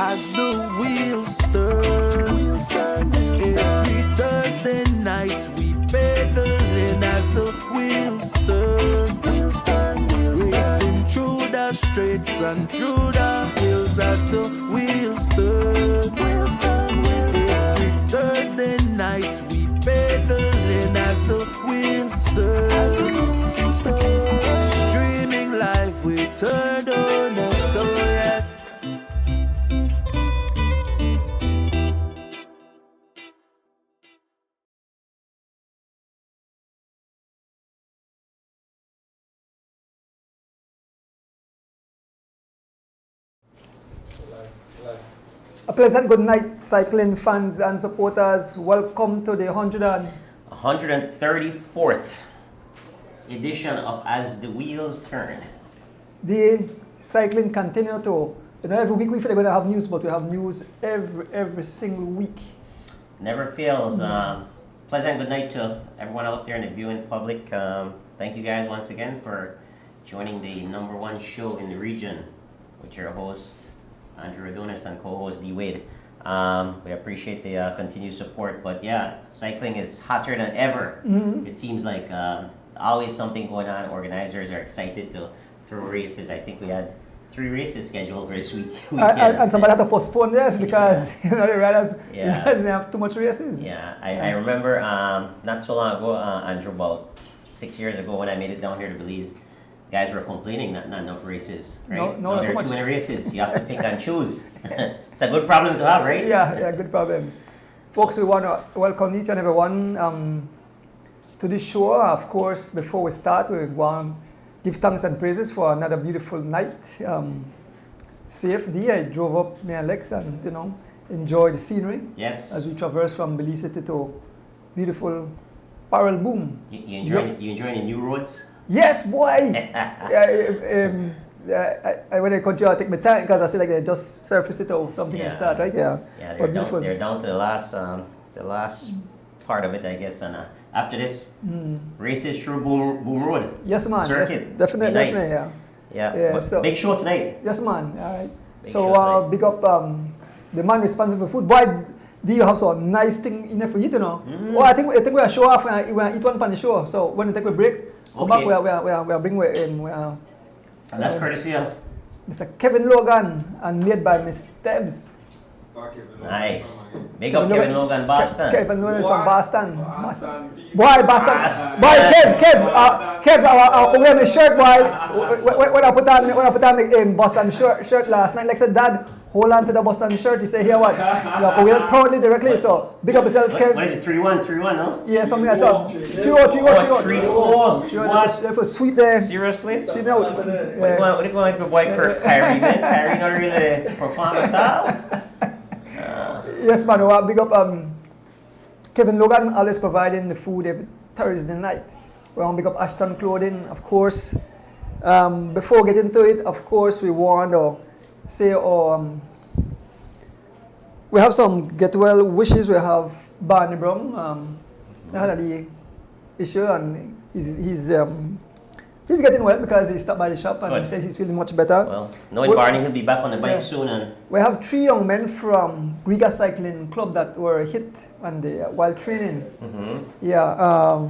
as the wheels turn. Every Thursday night we pedaling as the wheels turn. Racing through the streets and through the hills as the wheels turn. Every Thursday night we pedaling as the wheels turn. Streaming live we turn on us, so yes. A pleasant good night, cycling fans and supporters. Welcome to the 134th edition of As the Wheels Turn. The cycling continue to, every week we feel we're going to have news, but we have news every single week. Never fails. Pleasant good night to everyone out there in the viewing public. Thank you guys once again for joining the #1 show in the region with your host, Andrew Adonis, and co-host D. Wade. We appreciate the continued support, but yeah, cycling is hotter than ever. It seems like always something going on. Organizers are excited to throw races. I think we had 3 races scheduled for this week. And somebody had to postpone this because the riders didn't have too much races. Yeah, I remember not so long ago, Andrew, about 6 years ago when I made it down here to Belize, guys were complaining not enough races, right? No, there too are much. too many races. You have to pick and choose. It's a good problem to have, right? Yeah, good problem. Folks, we want to welcome each and every one to this show. Of course, before we start, we want to give thanks and praises for another beautiful night. CFD, I drove up me and Lex and, enjoyed the scenery. Yes. As we traverse from Belize City to beautiful Parallel Boom. You enjoying the new roads? Yes, boy! When I continue, I take my time because I see like they just surface it or something and start, right? Yeah, they're down to the last part of it, I guess. And after this, races through Boom Road. Yes, man. Circuit. Yes, definitely, Nice. definitely, yeah. Yeah. So, big show tonight. Yes, man. All right. Show Big up the man responsible for food. Boy, do you have some nice thing in there for you to know? Oh, I think we'll show off when I eat one pan the show. So when we take a break, come back, we'll bring and that's courtesy of Mr. Kevin Logan and made by Miss Stebbs. Nice. Big up Kevin Logan, Boston. Kevin Logan is from Boston. Boy, Boston. Boy, Kev, I wear my shirt, boy. When I put on the Boston shirt last night, like I said, Dad, hold on to the Boston shirt. He said, here what? You wear it proudly directly. So big up yourself, Kev. What is it? 3-1, no? Yeah, something like that. 3-0. What? Sweet there. Seriously? Sweet out. What are you going for, boy, Kyrie, man? Kyrie not really perform at all? Yes, man. Big up Kevin Logan, always providing the food every Thursday night. We want to big up Ashton Clothing, of course. Before we get into it, of course, we want to say we have some get well wishes. We have Barney Brown. Had the issue and he's getting well because he stopped by the shop and he says he's feeling much better. Well, knowing Barney, he'll be back on the bike soon. And we have 3 young men from Riga Cycling Club that were hit while training. Yeah.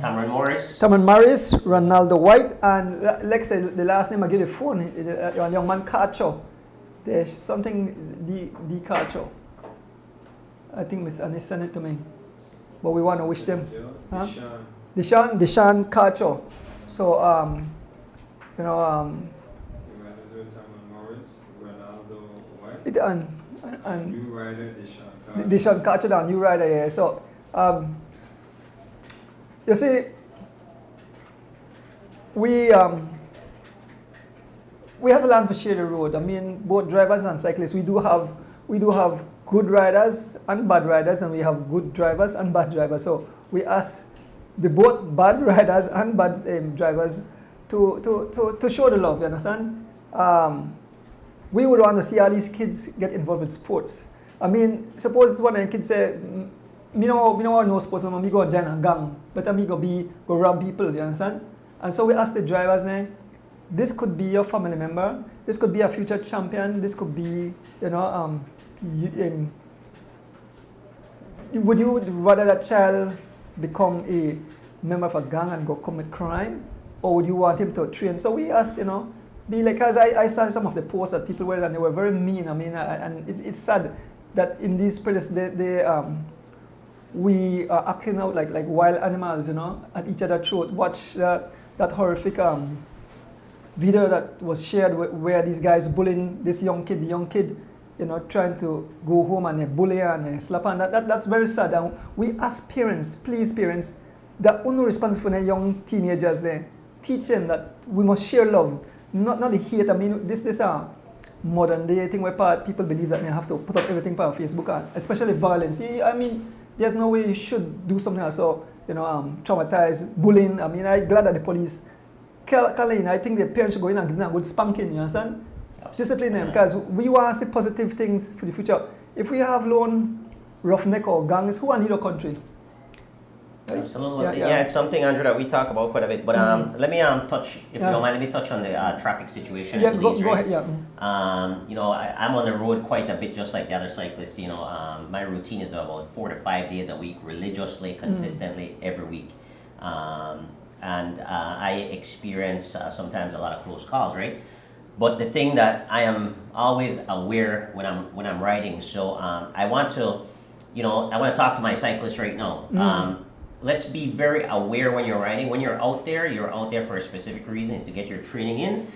Cameron Morris, Ronaldo White, and like I said, the last name I give the phone, the young man Cacho. There's something, D Cacho. I think Miss Annie sent it to me. But we want to wish them. Huh? Deshaun Cacho. So, and new rider Deshaun Cacho, the new rider, yeah. So, you see, we have to learn to share the road. I mean, both drivers and cyclists, we do have good riders and bad riders, and we have good drivers and bad drivers. So we ask the both bad riders and bad drivers to show the love. You understand? We would want to see all these kids get involved with sports. I mean, suppose one of the kids say, me no sports, me go join a gang, but me go rob people. You understand? And so we ask the drivers now, this could be your family member, this could be a future champion, this could be, would you rather that child become a member of a gang and go commit crime, or would you want him to train? So we asked, be like, as I saw some of the posts that people were, and they were very mean. I mean, and it's sad that in these places we are acting out like wild animals, at each other's throat. Watch that horrific video that was shared where these guys bullying this young kid, trying to go home and they bully her and they slap her. And that's very sad. And we ask parents, please parents, that only responsible for the young teenagers there, teach them that we must share love, not the hate. I mean, this modern day thing where people believe that they have to put up everything on Facebook, especially violence. I mean, there's no way you should do something else. So, traumatize, bullying. I mean, I'm glad that the police, Colleen, I think the parents should go in and give them a good spanking, you understand? Discipline them, because we want to see positive things for the future. If we have lone roughneck or gangs, who need a country? Right? Absolutely. Yeah, it's something, Andrew, that we talk about quite a bit. But let me touch, if you don't mind, let me touch on the traffic situation. Yeah, go ahead. Yeah. I'm on the road quite a bit, just like the other cyclists. My routine is about 4 to 5 days a week, religiously, consistently, every week. And I experience sometimes a lot of close calls, right? But the thing that I am always aware when I'm riding, so I want to talk to my cyclists right now. Let's be very aware when you're riding. When you're out there for a specific reason, is to get your training in.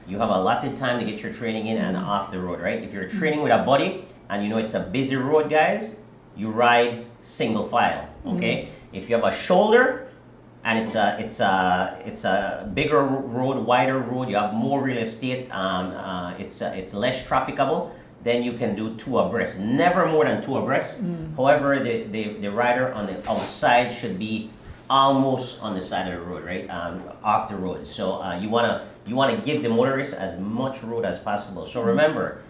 You have allotted time to get your training in and off the road, right? If you're training with a buddy and it's a busy road, guys, you ride single file, okay? If you have a shoulder and it's a bigger road, wider road, you have more real estate, it's less trafficable, then you can do 2 abreast. Never more than 2 abreast. However, the rider on the outside should be almost on the side of the road, right? Off the road. So you wanna give the motorist as much road as possible. So remember,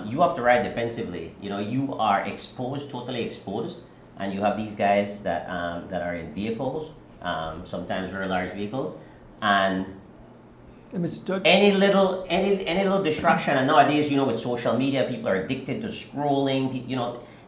you have to ride defensively. You are exposed, totally exposed, and you have these guys that are in vehicles, sometimes very large vehicles, and any little distraction. And nowadays, with social media, people are addicted to scrolling.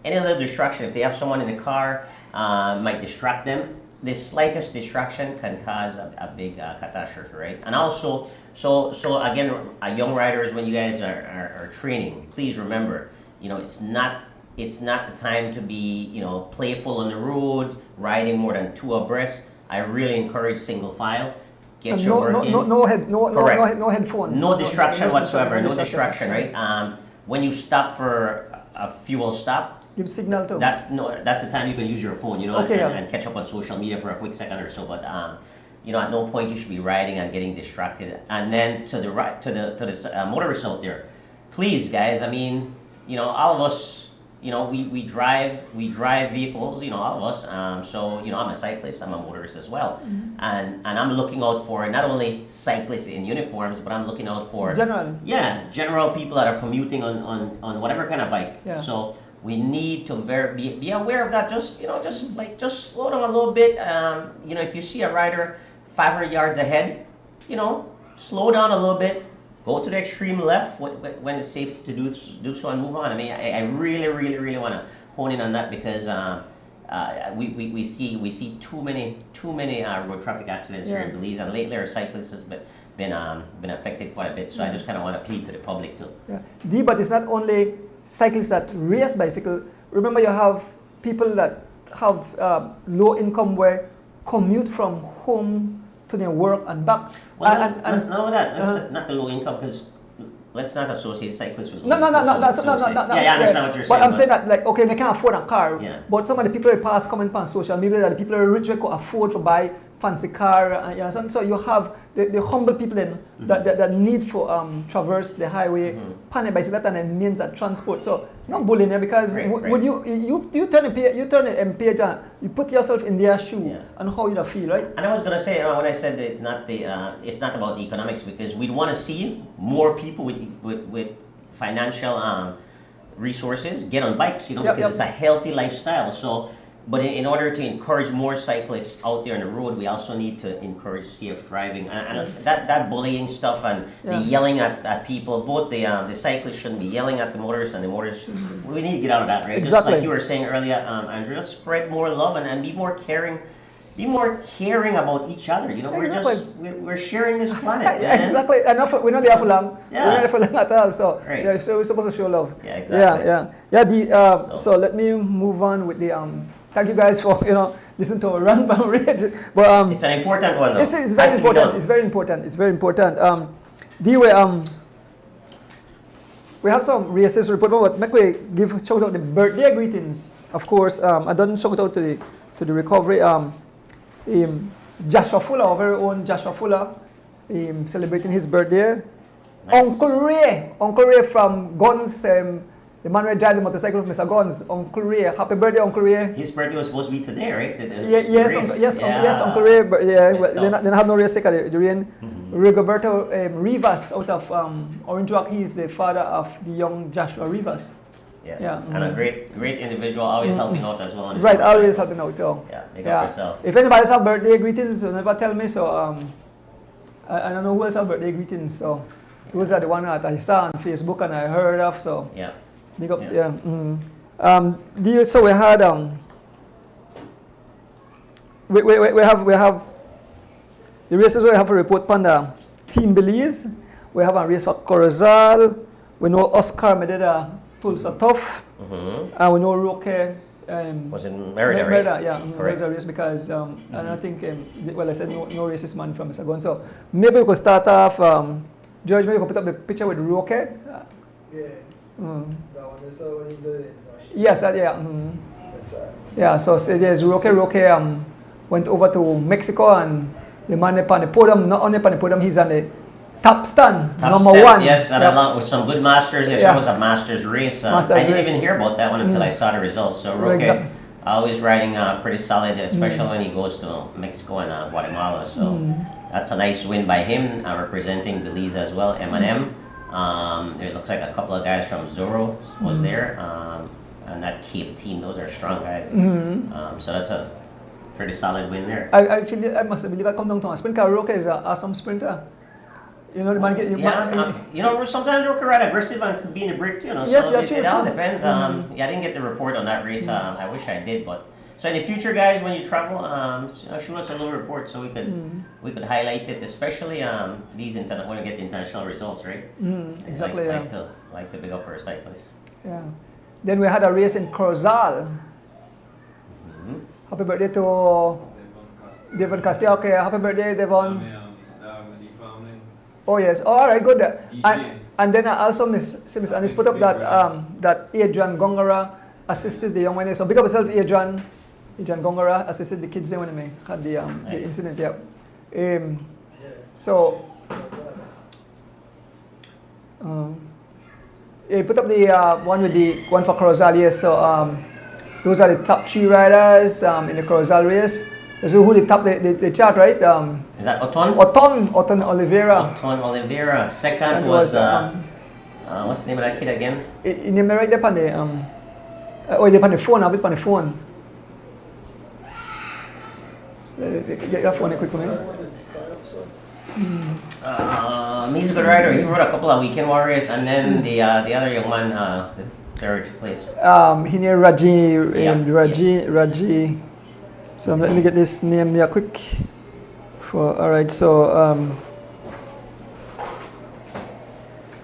Any little distraction, if they have someone in the car, might distract them. The slightest distraction can cause a big catastrophe, right? And also, so again, young riders, when you guys are training, please remember, it's not the time to be playful on the road, riding more than 2 abreast. I really encourage single file. Get your work in. No headphones. No distraction whatsoever. No distraction, right? When you stop for a fuel stop, give signal too. That's the time you can use your phone, okay, and catch up on social media for a quick second or so. But at no point you should be riding and getting distracted. And then to the motorists out there, please, guys. I mean, all of us. We drive vehicles, all of us. So I'm a cyclist, I'm a motorist as well, and I'm looking out for not only cyclists in uniforms, but I'm looking out for general people that are commuting on whatever kind of bike. Yeah. So we need to be aware of that. Just slow down a little bit. If you see a rider 500 yards ahead, slow down a little bit. Go to the extreme left when it's safe to do so and move on. I mean, I really, really, really want to hone in on that because we see too many road traffic accidents here in Belize, and lately our cyclists has been affected quite a bit. So I just kind of want to plead to the public too. Yeah, but it's not only cyclists that race bicycle. Remember, you have people that have low income where commute from home to their work and back. That's not the low income, because let's not associate cyclists with low income. No. Yeah, I understand what you're saying. But I'm saying that, they can't afford a car. Yeah. But some of the people that pass comment on social media that the people are rich, they could afford to buy fancy car. So you have the humble people that need for traverse the highway, pan a bicycle and then means of transport. So not bullying there, because would you turn the page and you put yourself in their shoe and how you feel, right? And I was gonna say when I said that it's not about the economics, because we'd want to see more people with financial resources get on bikes, because it's a healthy lifestyle. So But in order to encourage more cyclists out there on the road, we also need to encourage safe driving. And that bullying stuff and the yelling at people, both the cyclists shouldn't be yelling at the motorists and the motorists. We need to get out of that, right? Exactly. Just like you were saying earlier, Andrea, spread more love and be more caring. Be more caring about each other. You know, we're sharing this planet. Exactly. And we're not there for long. Yeah. We're not there for long at all. So right. yeah, so we're supposed to show love. Yeah, exactly. So let me move on with the thank you guys for listen to Run Bound Rage. But it's an important one though. It's very important. It's very important. It's very important. We have some races report, but make we give shout out the birthday greetings. Of course, I done shout out to the recovery. Joshua Fuller, our very own Joshua Fuller, celebrating his birthday. Nice. Uncle Ray from Guns, the man who drive the motorcycle with Mr. Guns. Uncle Ray, happy birthday, Uncle Ray. His birthday was supposed to be today, right? Yes, Uncle Ray. They have no race because the rain. Rigoberto Rivas out of Orange Rock. He is the father of the young Joshua Rivas. Yes, and a great individual, always helping out as well. Right, always helping out. So make up yourself. If anybody has birthday greetings, never tell me. So I don't know who else have birthday greetings. So those are the one that I saw on Facebook and I heard of. So big up. So we had we have the races we have a report on the Team Belize. We have a race for Corozal. We know Oscar Mededa Tulsa Tough. And we know Roque was in Merida, right? Yeah, there's a race because and I think I said no racist man from Mr. Gun. So maybe we could start off. George, maybe you could put up the picture with Roque. Yeah. That one is when you do the international. Yes, so there's Roque. Roque went over to Mexico and the man on the podium, not only on the podium, he's on the top stand, number one. Yes, and along with some good masters. It was a masters race. I didn't even hear about that one until I saw the results. So Roque always riding pretty solid, especially when he goes to Mexico and Guatemala. So that's a nice win by him, representing Belize as well. M&M. It looks like a couple of guys from Zorro was there, and that Cape team. Those are strong guys. So that's a pretty solid win there. I must believe I come down to a sprint car. Roque is an awesome sprinter. You know, the man sometimes Roque ride aggressive and could be in the break too. Yes, so it all depends. I didn't get the report on that race. I wish I did, but so in the future, guys, when you travel, show us a little report so we could highlight it, especially these when we get the international results, right? Exactly. Like to big up our cyclists. Yeah. Then we had a race in Corozal. Happy birthday to Devon Castillo. Okay, happy birthday, Devon. Oh yes. Oh, all right, good. And then I also Miss Anis put up that Adrian Gongora assisted the young man. So big up yourself, Adrian. Adrian Gongora assisted the kids when they had the incident. So he put up the one for Corozal. Yes. So those are the top 3 riders in the Corozal race. So who the top the chart, right? Is that Oton? Oton Oliveira. Oton Oliveira. Second was what's the name of that kid again? In the right there on the they're on the phone. I'll be on the phone. Get your phone quick for me. He's a good rider. He rode a couple of weekend warriors, and then the other young man, the third place. He named Raji. So let me get this name here quick. Alright, so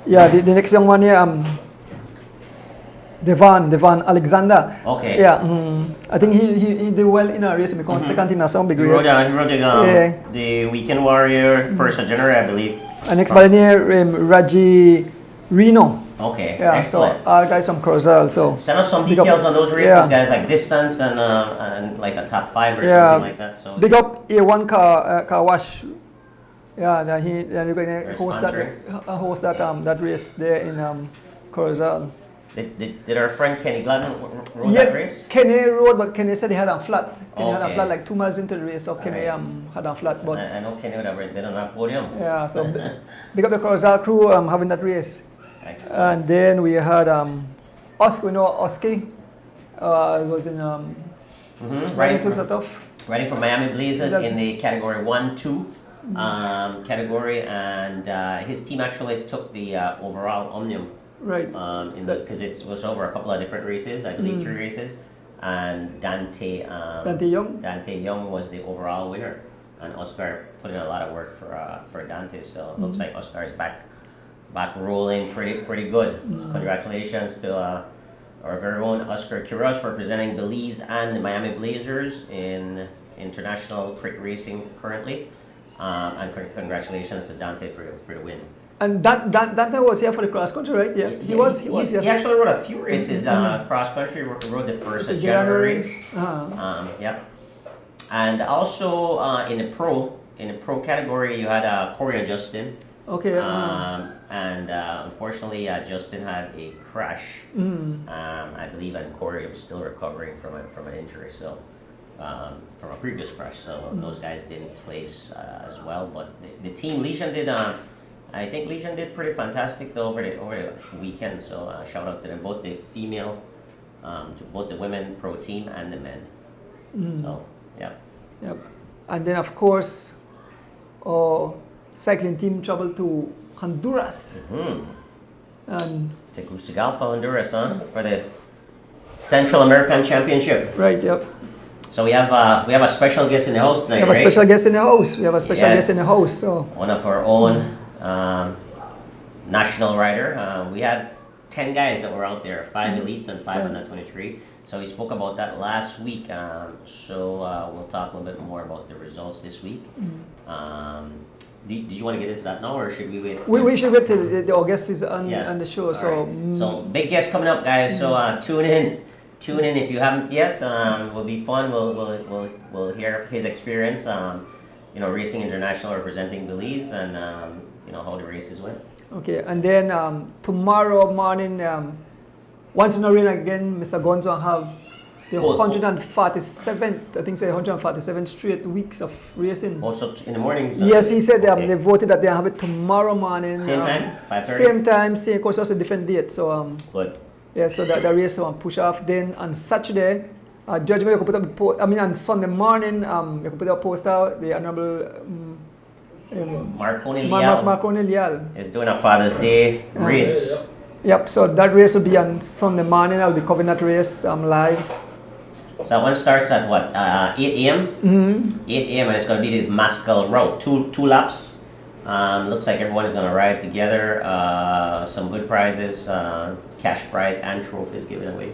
the next young one here, Devon Alexander. Okay. Yeah, I think he did well in a race because second in a some big race. He rode the Weekend Warrior first January, I believe. And next by near Raji Reno. Okay. Yeah. Excellent. So our guys from Corozal. So send us some details on those races, guys, like distance and like a top 5 or something like that. So big up A1 car wash. Yeah, they're going to host that race there in Corozal. Did our friend Kenny Gladden rode that race? Kenny rode, but Kenny said he had a flat. Kenny had a flat like 2 miles into the race, so Kenny had a flat. But I know Kenny would have been on that podium. Yeah, so big up the Corozal crew having that race. Excellent. And then we had Oski. We know Oski was in Riding tools for, are tough. riding for Miami Blazers That's- in the category 1-2 category, and his team actually took the overall omnium. Right. Because it was over a couple of different races, I believe 3 races, and Dante Dante Young. was the overall winner, and Oscar put in a lot of work for Dante. So it looks like Oscar is back rolling pretty good. So congratulations to our very own Oscar Quiroz representing Belize and the Miami Blazers in international cricket racing currently, and congratulations to Dante for the win. And Dante was here for the cross country, right? Yeah, he was here. He actually rode a few races cross country. Rode the first January race. Yep. And also in the pro category, you had Corey and Justin. Okay. And unfortunately, Justin had a crash. I believe, and Corey is still recovering from an injury. So. From a previous crash, so those guys didn't place as well. But the team, Legion did. I think Legion did pretty fantastic though over the weekend. So shout out to them, both the female, to both the women pro team and the men. So yeah. Yep. And then of course, our cycling team traveled to Honduras. And Tegucigalpa, Honduras, for the Central American Championship. Right. Yep. So we have a special guest in the house tonight. We have a special guest in the house. Yes. So one of our own national rider. We had 10 guys that were out there, 5 elites and 5 under 23. So we spoke about that last week. So we'll talk a little bit more about the results this week. Did you want to get into that now, or should we wait? We should wait till our guest is on the show. All So right. So big guest coming up, guys. So tune in. Tune in if you haven't yet. Will be fun. We'll hear his experience. Racing international, representing Belize, and how the races went. Okay, and then tomorrow morning, once in a rain again, Mr. Gonzo have the 147th, I think, 147 straight weeks of racing. Also in the morning. Yes, he said okay. they voted that they have it tomorrow morning. Same time, 5:30. Same time, same course, also a different date. So good. yeah, so that the race will push off. Then on Saturday, judgment, you could put up the post. I mean, on Sunday morning, you could put up a post out. The Honorable Marconi Leal is doing a Father's Day race. Yep. So that race will be on Sunday morning. I'll be covering that race live. So that one starts at what? 8 a.m. 8 a.m. and it's going to be the Maskell route. Two laps. Looks like everyone is going to ride together. Some good prizes, cash prize and trophies given away.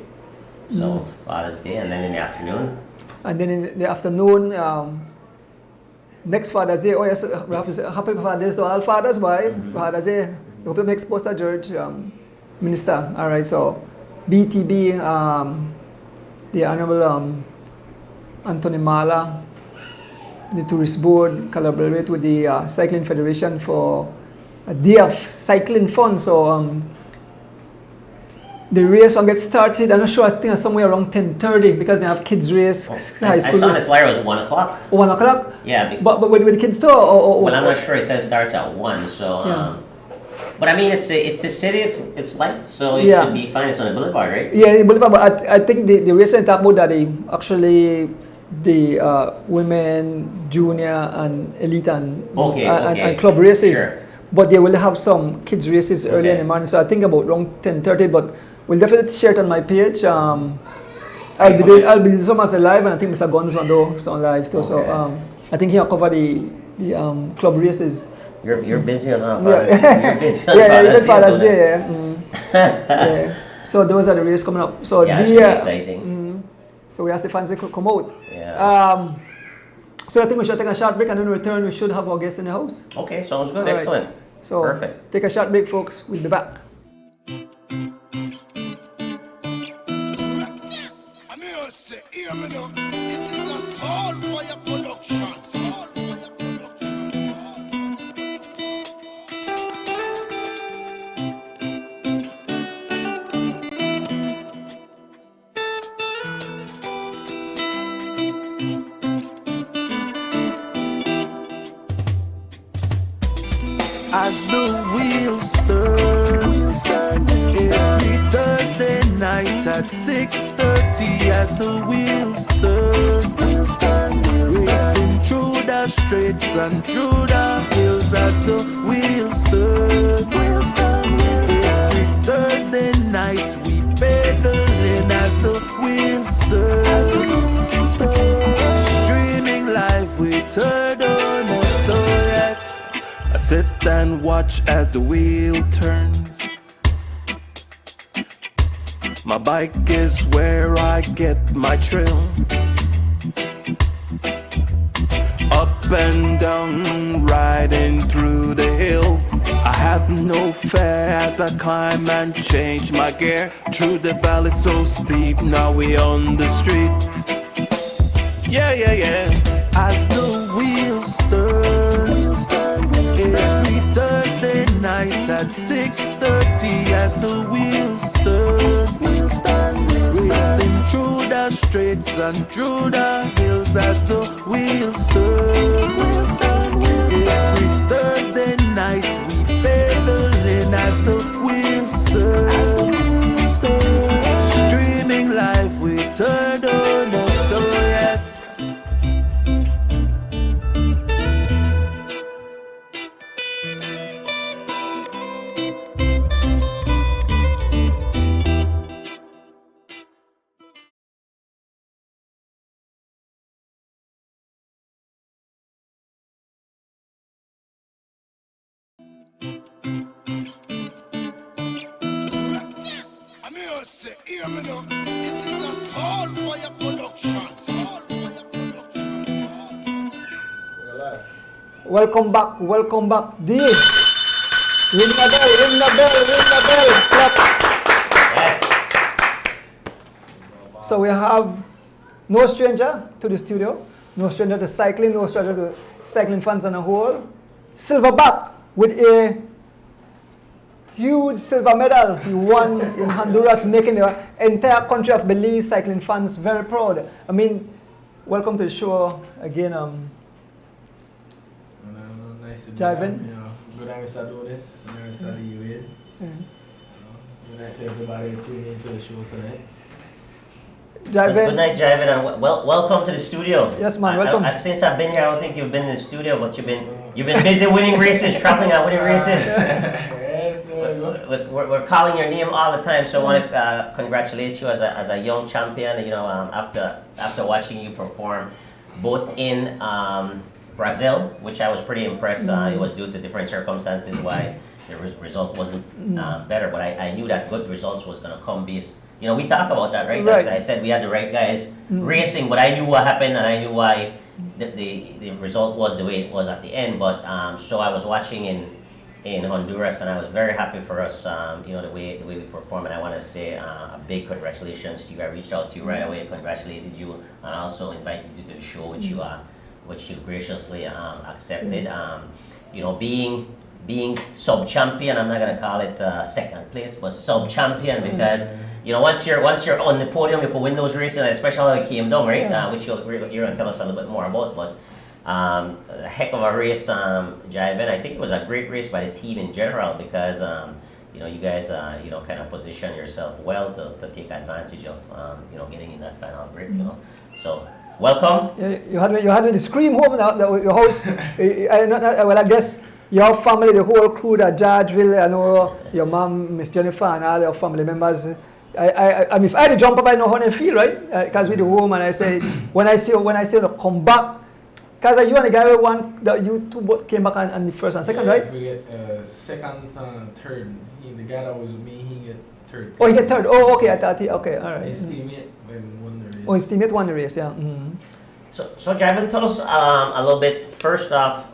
So Father's Day, and then in the afternoon. And then in the afternoon, next Father's Day. Oh yes, we have to say Happy Father's Day to all fathers. Why? Father's Day. We hope to make Poster George Minister. All right. So BTB, the Honorable Anthony Mala, the Tourist Board collaborate with the Cycling Federation for a day of cycling fun. So the race will get started. I'm not sure. I think it's somewhere around 10:30 because they have kids race. I saw the flyer was 1 o'clock. 1 o'clock. Yeah. But with the kids too. Or I'm not sure. It says starts at 1. So. But I mean, it's a city. It's light, so it should be fine. It's on the boulevard, right? Yeah, the boulevard. But I think the race I talk about that the women, junior, and elite and club races. Sure. But they will have some kids races early in the morning. So I think about around 10:30. But we'll definitely share it on my page. I'll be doing some of it live, and I think Mr. Guns will do some live too. So I think he'll cover the club races. You're busy on Father's Day. You're busy on Father's Day. Yeah. So those are the races coming up. So yeah, should be exciting. So we asked the fans to come out. Yeah. So I think we should take a short break, and then return. We should have our guests in the house. Okay, sounds good. All excellent. Right. So perfect. Take a short break, folks. We'll be back. This is a Soul Fire production. As the wheels turn every Thursday night at 6:30 as the wheels turn. Racing through the streets and through the hills as the wheels turn. Every Thursday night we pedaling as the wheels turn. Streaming live with third on so yes, I sit and watch as the wheel turns. My bike is where I get my thrill. Up and down, riding through the hills. I have no fear as I climb and change my gear. Through the valley so steep, now we on the street. Yeah. As the wheels turn, every Thursday night at 6:30 as the wheels turn. Racing through the streets and through the hills as the wheels turn. Every Thursday night we pedaling as the wheels turn. Streaming live with third on so yes. I'm here to say, hear me now. This is a Soul Fire production. Soul Fire production. Welcome back. D. Ring the bell. Clap. Yes. So we have no stranger to the studio, no stranger to cycling, no stranger to cycling fans on a whole. Silverback with a huge silver medal he won in Honduras, making the entire country of Belize cycling fans very proud. I mean, welcome to the show again. Nice to be Jivin. here. Good time to do this. Nice to see you in. Good night to everybody tuning into the show tonight. Jivin. Good night, Jivin, and welcome to the studio. Yes, man, welcome. Since I've been here, I don't think you've been in the studio, but you've been busy winning races, traveling and winning races. Yes, We're calling your name all the time, so I want to congratulate you as a young champion. You know, after watching you perform, both in Brazil, which I was pretty impressed. It was due to different circumstances why the result wasn't better, but I knew that good results was going to come based. You know, we talk about that, right? Right. I said we had the right guys racing, but I knew what happened and I knew why the result was the way it was at the end. But so I was watching in Honduras, and I was very happy for us. You know, the way we performed, and I want to say a big congratulations to you. I reached out to you right away, congratulated you, and also invited you to the show, which you graciously accepted. You know, being sub-champion, I'm not gonna call it second place, but sub-champion because you know once you're on the podium, you can win those races, especially how it came down, right? Which you're gonna tell us a little bit more about. But a heck of a race, Jivin. I think it was a great race by the team in general because you know you guys you know kind of position yourself well to take advantage of you know getting in that final break. You know, so. Welcome. You had me to scream home now. Your house. Well, I guess your family, the whole crew, that Georgeville. I know your mom, Miss Jennifer, and all your family members. I mean, if I had to jump up, I know how they feel, right? Because we're home, and I say when I see you come back, because you and the guy won, you two both came back on the first and second, right? We get second, third. The guy that was with me, he get third. Oh, he get third. Oh, okay. I thought okay, all right. His teammate won the race. Oh, his teammate won the race, yeah. So Jivin, tell us a little bit. First off,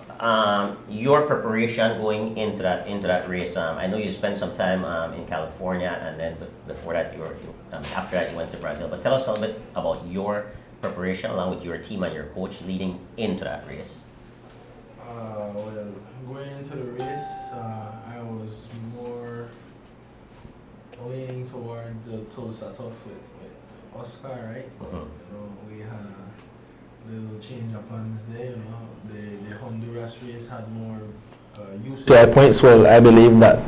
your preparation going into that race. I know you spent some time in California, and then before that, after that you went to Brazil. But tell us a little bit about your preparation along with your team and your coach leading into that race. Well, going into the race, I was more leaning towards the toe set off with Oscar, right? You know, we had a little change of plans there. You know, the Honduras race had more usage. To a point, well, I believe that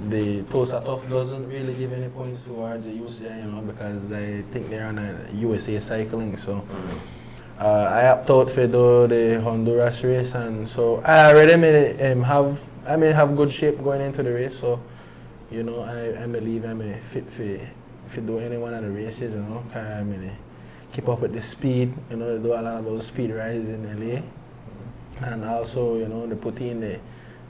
the Tulsa Tough doesn't really give any points towards the UCI, you know, because I think they're on a USA cycling. So I opt out for do the Honduras race, and so I already have good shape going into the race. So you know, I believe I'm fit for do any one of the races, you know. I keep up with the speed, you know. They do a lot of those speed rides in LA, and also, you know, they put in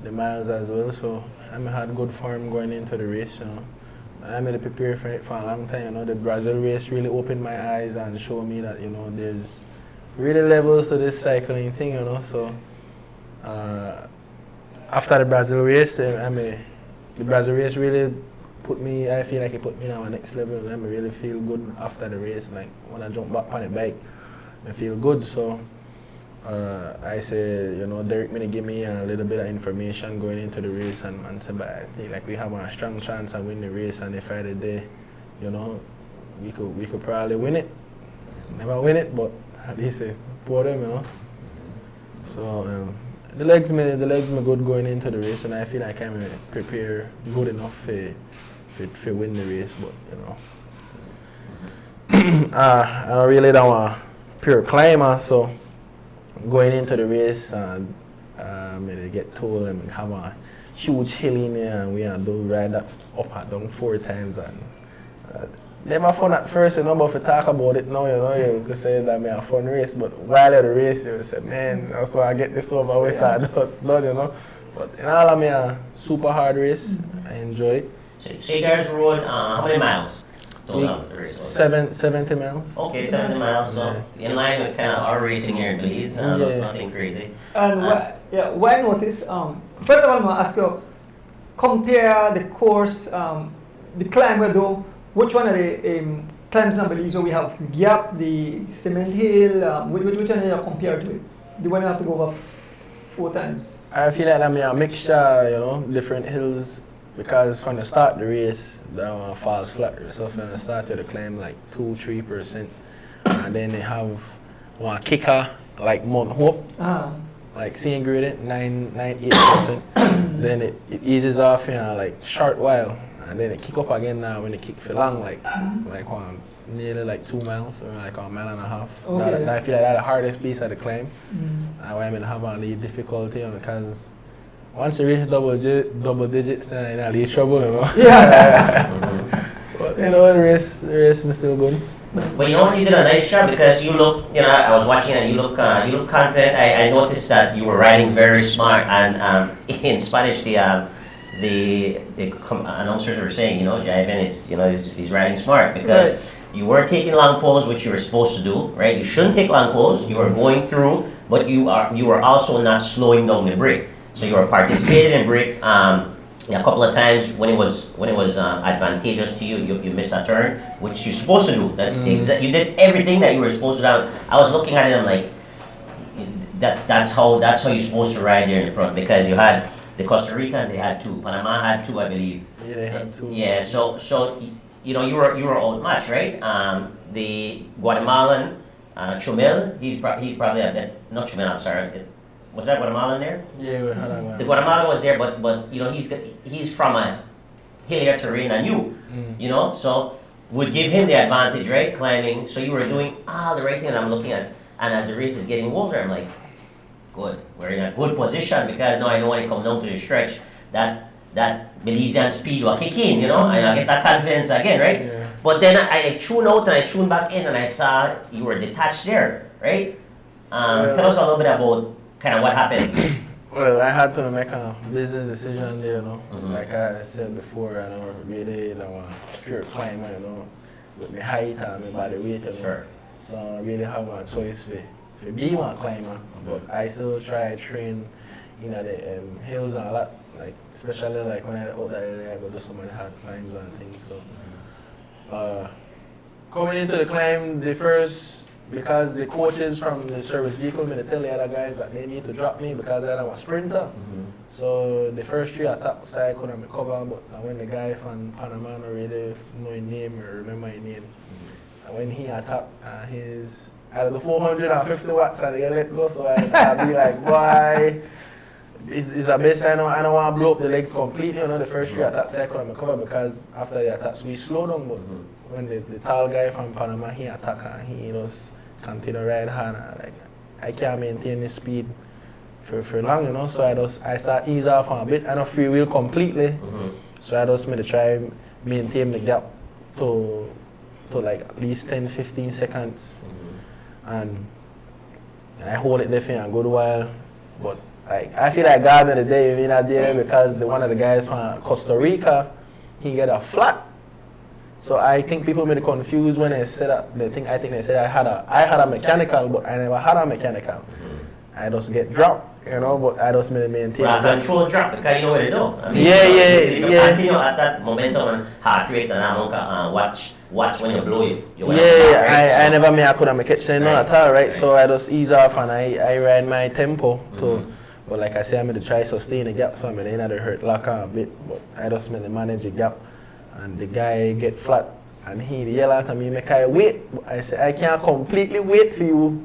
the miles as well. So I had good form going into the race, you know. I prepare for it for a long time, you know. The Brazil race really opened my eyes and showed me that, you know, there's really levels to this cycling thing, you know. So after the Brazil race, the Brazil race really I feel like it put me on the next level, and I really feel good after the race. Like when I jump back on the bike, I feel good. So I say, you know, Derek give me a little bit of information going into the race, and said, but I think like we have a strong chance of winning the race, and if Friday day, you know, we could probably win it. Never win it, but at least pour them, you know. So the legs me good going into the race, and I feel like I'm prepared good enough for win the race. But you know, I don't really want pure climber, so going into the race, I get told and have a huge hill in there, and we have to ride that up and down 4 times, and they have fun at first, you know, but if you talk about it now, you know, you could say that a fun race, but while at the race, you say, man, that's why I get this over with, and that's done, you know. But in all of me, a super hard race, I enjoy it. So you guys rode how many miles? Total the race? 70 miles. Okay, 70 miles, so in line with kind of our racing here in Belize, nothing crazy. And why notice? First of all, I'm gonna ask you, compare the course, the climb we do. Which one of the climbs in Belize? So we have the Gap, the Cement Hill. Which one are you compared to it? The one you have to go over 4 times. I feel like I'm a mixture, you know, different hills, because from the start the race, that one falls flat. So from the start to the climb like 2-3%, and then they have one kicker like Mount Hope, like same gradient 9-8%. Then it eases off in a like short while, and then it kick up again now when it kick for long, like one nearly like 2 miles or like 1.5 miles. Okay. I feel like that's the hardest piece of the climb. Why I'm have a little difficulty, because once you reach double digits, then you're in a little trouble, you know. Yeah. But you know, the race is still good. But you know, you did a nice job, because you look, you know, I was watching and you look confident. I noticed that you were riding very smart, and in Spanish the announcers were saying, you know, Jaiven is, you know, he's riding smart, because you weren't taking long poles, which you were supposed to do, right? You shouldn't take long poles. You were going through, but you were also not slowing down the brake. So you were participating in brake. A couple of times when it was advantageous to you, you missed a turn, which you're supposed to do. You did everything that you were supposed to do. I was looking at it and like, that's how you're supposed to ride there in the front, because you had the Costa Ricans, they had 2. Panama had 2, I believe. Yeah, they had 2. Yeah, so you know, you were outmatched, right? The Guatemalan Chumel, he's probably a bit, not Chumel, I'm sorry. Was that Guatemalan there? Yeah, we had a The Guatemalan was there, but you know, he's from a hillier terrain than you, you know, so would give him the advantage, right? Climbing. So you were doing all the right things. I'm looking at, and as the race is getting older, I'm like, good, we're in a good position, because now I know when it comes down to the stretch, that Belizean speed will kick in, you know, and I get that confidence again, right? Yeah. But then I tune out and I tune back in, and I saw you were detached there, right? Tell us a little bit about kind of what happened. Well, I had to make a business decision there, you know. Like I said before, I don't really a pure climber, you know, with my height and my body weight, you know. Sure. So I really have a choice to be one climber, but I still try to train in the hills and a lot, like especially like when I out that area, I go do so many hard climbs and things. So coming into the climb, because the coaches from the service vehicle me to tell the other guys that they need to drop me because I'm a sprinter. So the first 3 attacks I couldn't recover, but when the guy from Panama don't really know his name or remember his name, and when he attacked, out of the 450 watts, I get let go, so I'll be like, boy, it's a best I don't want to blow up the legs completely, you know, the first 3 attacks I couldn't cover because after the attacks we slow down, but when the tall guy from Panama, he attack and he just continue to ride hard and like, I can't maintain the speed for long, you know, so I start ease off on a bit, I don't free wheel completely, so I just made to try maintain the gap to like at least 10-15 seconds, and I hold it there for a good while, but like I feel like God of the day in that day because one of the guys from Costa Rica, he get a flat. So I think people may be confused when they said that. I think they said I had a mechanical, but I never had a mechanical. I just get dropped, you know, but I just maintain. Well, control drop because you know what to do. I mean, Yeah. If you continue at that momentum and heart rate and watch when you blow it. I never made I couldn't make it say none at all, right? So I just ease off and I ride my tempo to. But like I said, I'm going to try sustain the gap, so I'm going to hurt lock on a bit, but I just going to manage the gap. And the guy get flat, and he yell at me, make I wait. I say, I can't completely wait for you,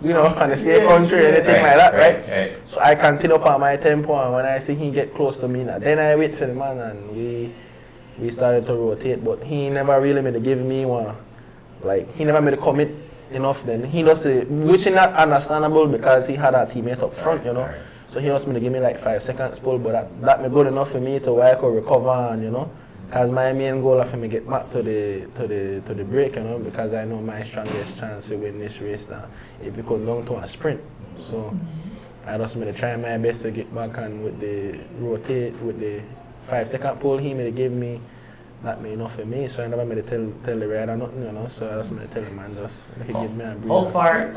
you know, on the same country or anything like that, right? So I continue up on my tempo, and when I see he get close to me, then I wait for the man, and we started to rotate, but he never really made to give me one, like, he never made to commit enough then. He just, which is not understandable because he had a teammate up front, you know. So he asked me to give me like 5 seconds pull, but that was good enough for me to where I could recover and, you know. Because my main goal is for me to get back to the break, you know, because I know my strongest chance to win this race now if we could down to a sprint. So I just made to try my best to get back and with the rotate with the 5 second pull he made to give me. That made enough for me, so I never made to tell the rider nothing, you know. So I just made to tell the man just give me a break.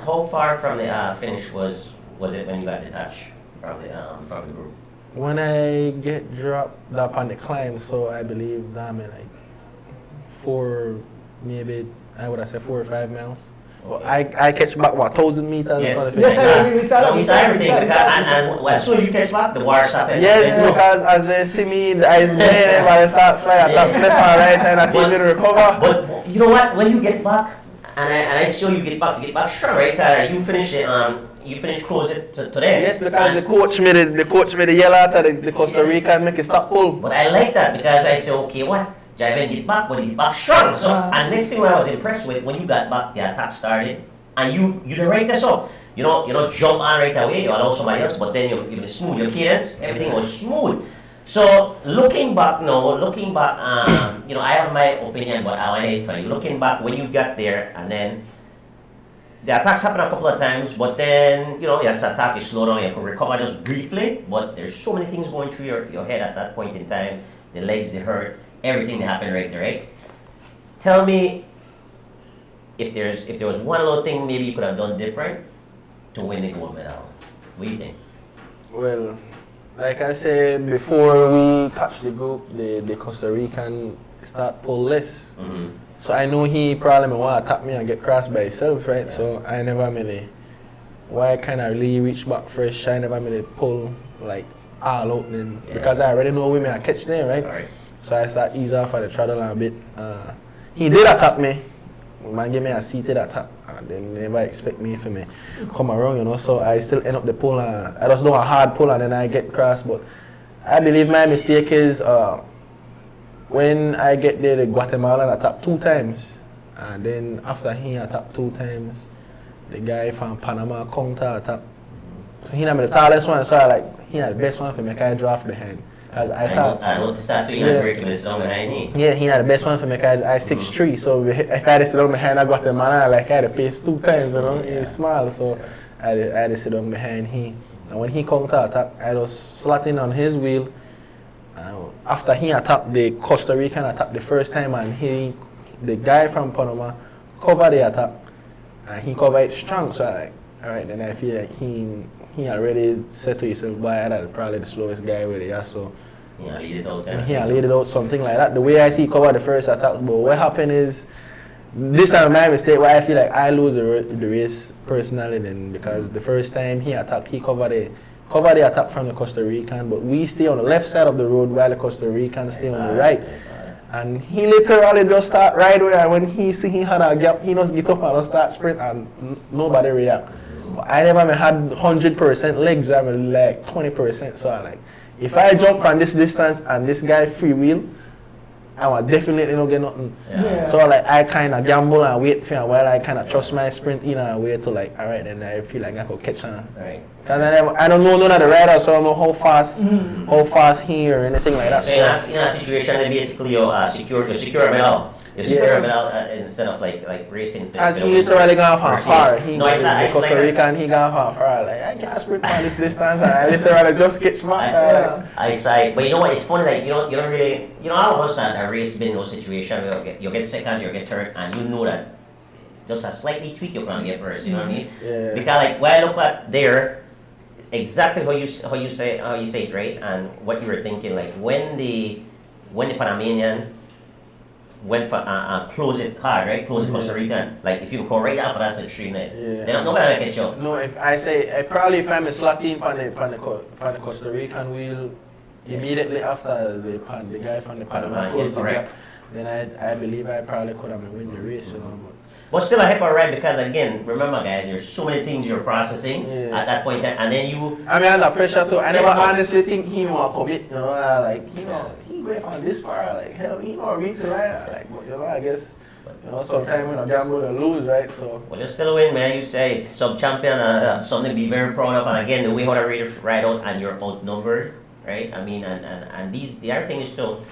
How far from the finish was it when you got detached from the group? When I get dropped up on the climb, so I believe that I'm in like 4, maybe I would have said 4 or 5 miles. Well, I catch back 1,000 meters. Yes, we saw everything. And as soon as you catch back, the wire stopped. Yes, because as they see me, the eyes there, when I start flying, I start flipping right and I can't really recover. But you know what? When you get back, and I saw you get back strong, right? Because you finished close it to there. Yes, because the coach made the yell out at the Costa Rica and make it stop pull. But I like that because I said, okay, what? Javen get back, but he get back strong. So, and next thing I was impressed with, when you got back, the attack started, and you didn't rate this up. You don't jump on right away, you allow somebody else, but then you be smooth. Your cadence, everything was smooth. So, looking back, you know, I have my opinion, but I want to hear from you. Looking back, when you got there, and then the attacks happened a couple of times, but then, you know, your attack is slow down, you can recover just briefly, but there's so many things going through your head at that point in time. The legs, they hurt, everything that happened right there, right? Tell me if there was one little thing maybe you could have done different to win the gold medal. What do you think? Well, like I said before we catch the group, the Costa Rican start pull less. So I know he probably want to tap me and get crossed by himself, right? Yeah. So I never really, why I kind of really reach back fresh, I never really pull like all out then, because I already know women I catch there, right? So I start ease off at the throttle a bit. He did attack me. Man gave me a seated attack, and they never expect me for me come around, you know. So I still end up the pull, and I just do a hard pull, and then I get crossed. But I believe my mistake is when I get there, the Guatemalan attack 2 times, and then after he attacked 2 times, the guy from Panama counter attack. So he not the tallest one, so he not the best one for me. I draft behind. Cause I noticed that too. You're breaking the song behind me. Yeah, he not the best one for me. Cause I 6'3", so if I had to sit down behind, I got the man. I had to pace 2 times, you know. He's small, so I had to sit down behind him. And when he counter attack, I was slotting on his wheel. After he attacked the Costa Rican attack the first time, and the guy from Panama covered the attack, and he covered it strong. So alright, then I feel like he already said to himself, boy, I'm probably the slowest guy with it, so yeah, lead it out. He laid it out, something like that. The way I see he covered the first attacks, but what happened is this time my mistake where I feel like I lose the race personally then, because the first time he attacked, he covered the attack from the Costa Rican, but we stay on the left side of the road while the Costa Rican stay on the right. And he literally just start right away, and when he see he had a gap, he just get up and just start sprint, and nobody react. I never had 100% legs, I was like 20%. So I like, if I jump from this distance and this guy freewheel, I will definitely not get nothing. Yeah. So like I kind of gamble and wait for a while. I kind of trust my sprint in a way to like, all right, then I feel like I could catch on. Right. Cause I don't know none of the riders, so I don't know how fast he or anything like that. So in a situation that basically you secure a medal. You secure a medal instead of like racing. As he literally gone for far. He no, it's not. It's Costa like Rica and he gone for far. Like I can't sprint for this distance. And I literally just get smacked. But you know what? It's funny. Like you don't really. All of us at a race been in those situations where you get second, you get third, and you know that just a slightly tweak you're gonna get first. You know what I mean? Yeah. Because like when I look at there, exactly how you say it, right, and what you were thinking. Like when the Panamanian went for close it hard, right? Close it Costa Rican. Like if you go right after that's the extreme, nobody will catch you. No, if I'm a slot in on the Costa Rican wheel immediately after the guy from the Panama closed the gap, then I believe I probably could have win the race, you know. But still a heck of a ride because again, remember guys, there's so many things you're processing at that point, and then you. I mean, under pressure too. I never honestly think he will commit. You know, like he going from this far. Like hell, he not reach right. Like I guess sometimes when I gamble, I lose, right? So. Well, you still win, man. You say sub champion, something to be very proud of. And again, the way how the Raiders ride out and you're outnumbered, right? I mean, and the other thing is still.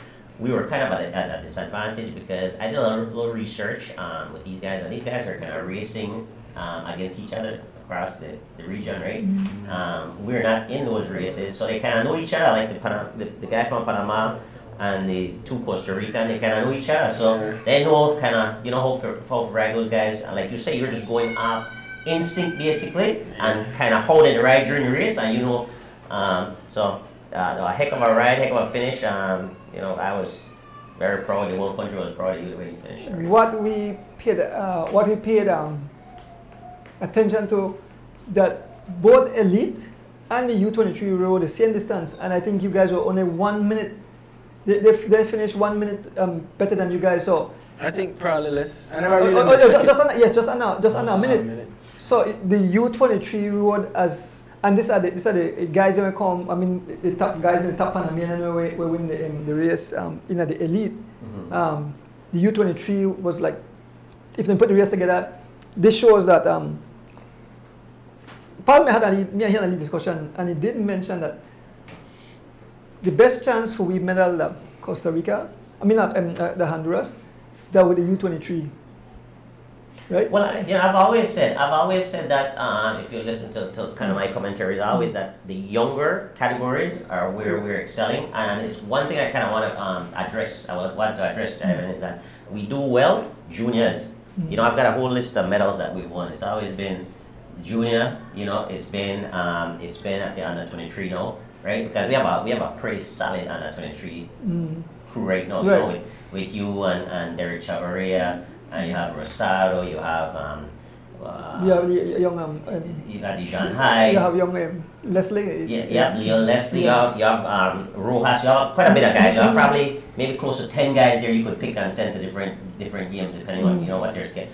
We were kind of at a disadvantage because I did a little research with these guys, and these guys are kind of racing against each other across the region, right? We're not in those races, so they kind of know each other, like the guy from Panama and the two Costa Rican, they kind of know each other, so they know kind of, how to ride those guys. And like you say, you're just going off instinct basically, and kind of holding the ride during the race, and a heck of a ride, heck of a finish. I was very proud. The whole country was proud of you the way you finished. What we paid attention to, that both elite and the U23 rode the same distance, and I think you guys were only 1 minute. They finished 1 minute better than you guys. So I think probably less. I never really. Just under a minute. So the U23 rode as. And these are the guys who come. I mean, the top guys in the top Panamanian will win the race in the elite. The U23 was like, if they put the race together, this shows that. Paul had a lead discussion, and he did mention that the best chance for we medal Costa Rica, the Honduras, that with the U23. Right? Well, I've always said that if you listen to kind of my commentaries, always that the younger categories are where we're excelling, and it's one thing I kind of want to address. I want to address, Ivan, is that we do well juniors. I've got a whole list of medals that we've won. It's always been junior. It's been at the under 23 now, right? Because we have a pretty solid under 23 crew right now. Right. With you and Derek Chavarria. And you have Rosado, you have you got Dijon High. You have young Leslie. Leon Leslie. You have Rojas. You have quite a bit of guys. You have probably maybe close to 10 guys there you could pick and send to different games depending on what they're scared.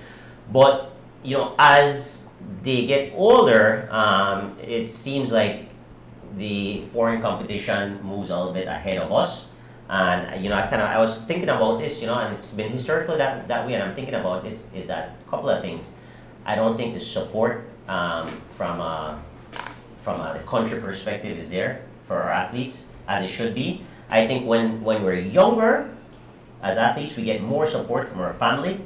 But as they get older, it seems like the foreign competition moves a little bit ahead of us. And I was thinking about this, and it's been historically that way. And I'm thinking about this is that a couple of things. I don't think the support from the country perspective is there for our athletes as it should be. I think when we're younger, as athletes, we get more support from our family,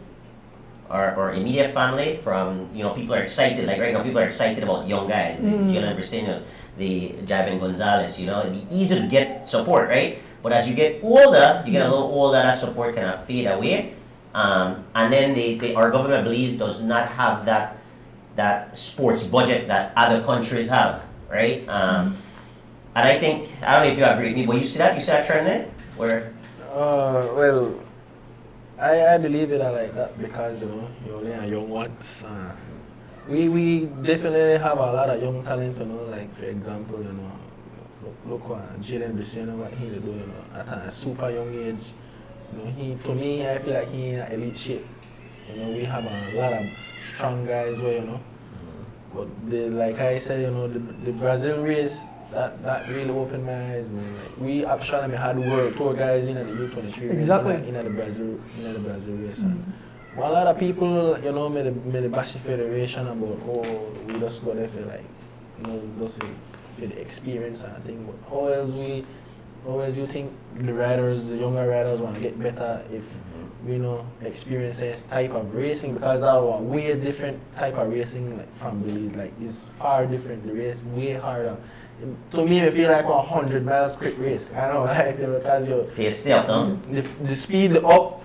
our immediate family. From people are excited. Like right now, people are excited about young guys, the Jalen Briceños, the Javen Gonzalez. It'd be easy to get support, right? But as you get older, you get a little older, that support kind of fade away. And then our government believes does not have that sports budget that other countries have, right? And I think, I don't know if you agree with me, but you see that trend there? Where? Well, I believe it like that because, you only are young ones. We definitely have a lot of young talent, like for example, look what Jalen Briceño, what he do, at a super young age. To me, I feel like he in elite shape. We have a lot of strong guys where, But like I said, you know, the Brazil race, that really opened my eyes, man. Like, we actually had world tour guys in at the U23 race, Exactly. in at the Brazil race. And a lot of people, you know, made the bash the federation about, oh, we just go there for like, you know, just for the experience and I think. But always you think the younger riders want to get better if we know experience this type of racing, because that was a way different type of racing like from Belize. Like it's far different. The race way harder. To me, it feel like a 100 miles quick race. I don't like it because the speed up